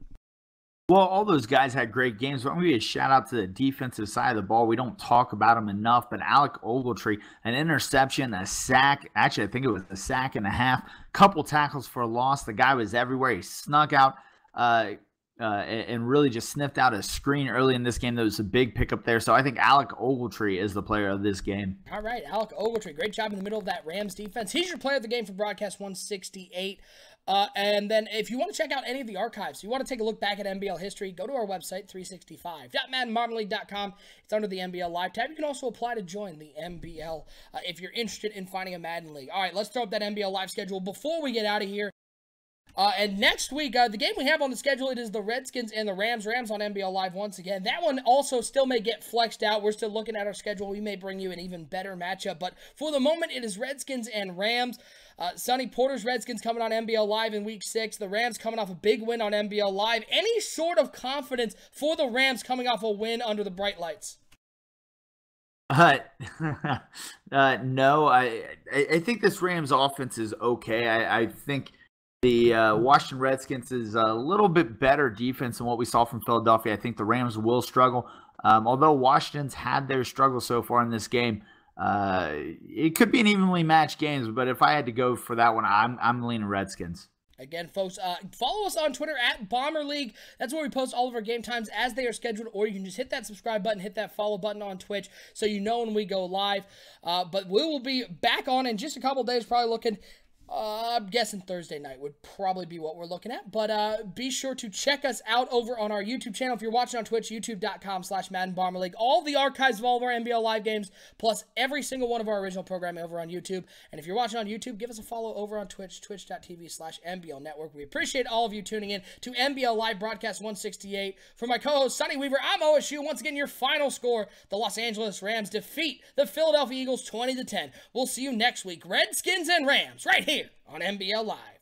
Well, all those guys had great games, but I'm going to give a shout-out to the defensive side of the ball. We don't talk about him enough, but Alec Ogletree, an interception, a sack. Actually, I think it was a sack and a half. Couple tackles for a loss. The guy was everywhere. He snuck out and really just sniffed out a screen early in this game. That was a big pickup there. So I think Alec Ogletree is the player of this game. All right, Alec Ogletree. Great job in the middle of that Rams defense. He's your player of the game for broadcast 168. And then if you want to check out any of the archives, you want to take a look back at NBL history, go to our website, 365.maddenmarmalleague.com. It's under the NBL Live tab. You can also apply to join the NBL if you're interested in finding a Madden League. All right, let's throw up that NBL Live schedule before we get out of here. And next week, the game we have on the schedule, it is the Redskins and the Rams. Rams on NBL Live once again. That one also still may get flexed out. We're still looking at our schedule. We may bring you an even better matchup. But for the moment, it is Redskins and Rams. Sonny, Porter's Redskins coming on NBL Live in Week 6. The Rams coming off a big win on NBL Live. Any sort of confidence for the Rams coming off a win under the bright lights? No, I think this Rams offense is okay. I think the Washington Redskins is a little bit better defense than what we saw from Philadelphia. I think the Rams will struggle. Although Washington's had their struggle so far in this game, it could be an evenly matched game. But if I had to go for that one, I'm leaning Redskins. Again, folks, follow us on Twitter at Bomber League. That's where we post all of our game times as they are scheduled, or you can just hit that subscribe button, hit that follow button on Twitch so you know when we go live. But we will be back on in just a couple days, probably looking... I'm guessing Thursday night would probably be what we're looking at. But be sure to check us out over on our YouTube channel. If you're watching on Twitch, youtube.com/MaddenBomberLeague. All the archives of all of our NBL Live games, plus every single one of our original programming over on YouTube. And if you're watching on YouTube, give us a follow over on Twitch, twitch.tv/NBL Network. We appreciate all of you tuning in to NBL Live Broadcast 168. For my co-host, Sonny Weaver, I'm OSU. Once again, your final score, the Los Angeles Rams defeat the Philadelphia Eagles 20-10. We'll see you next week. Redskins and Rams, right here on NBL Live.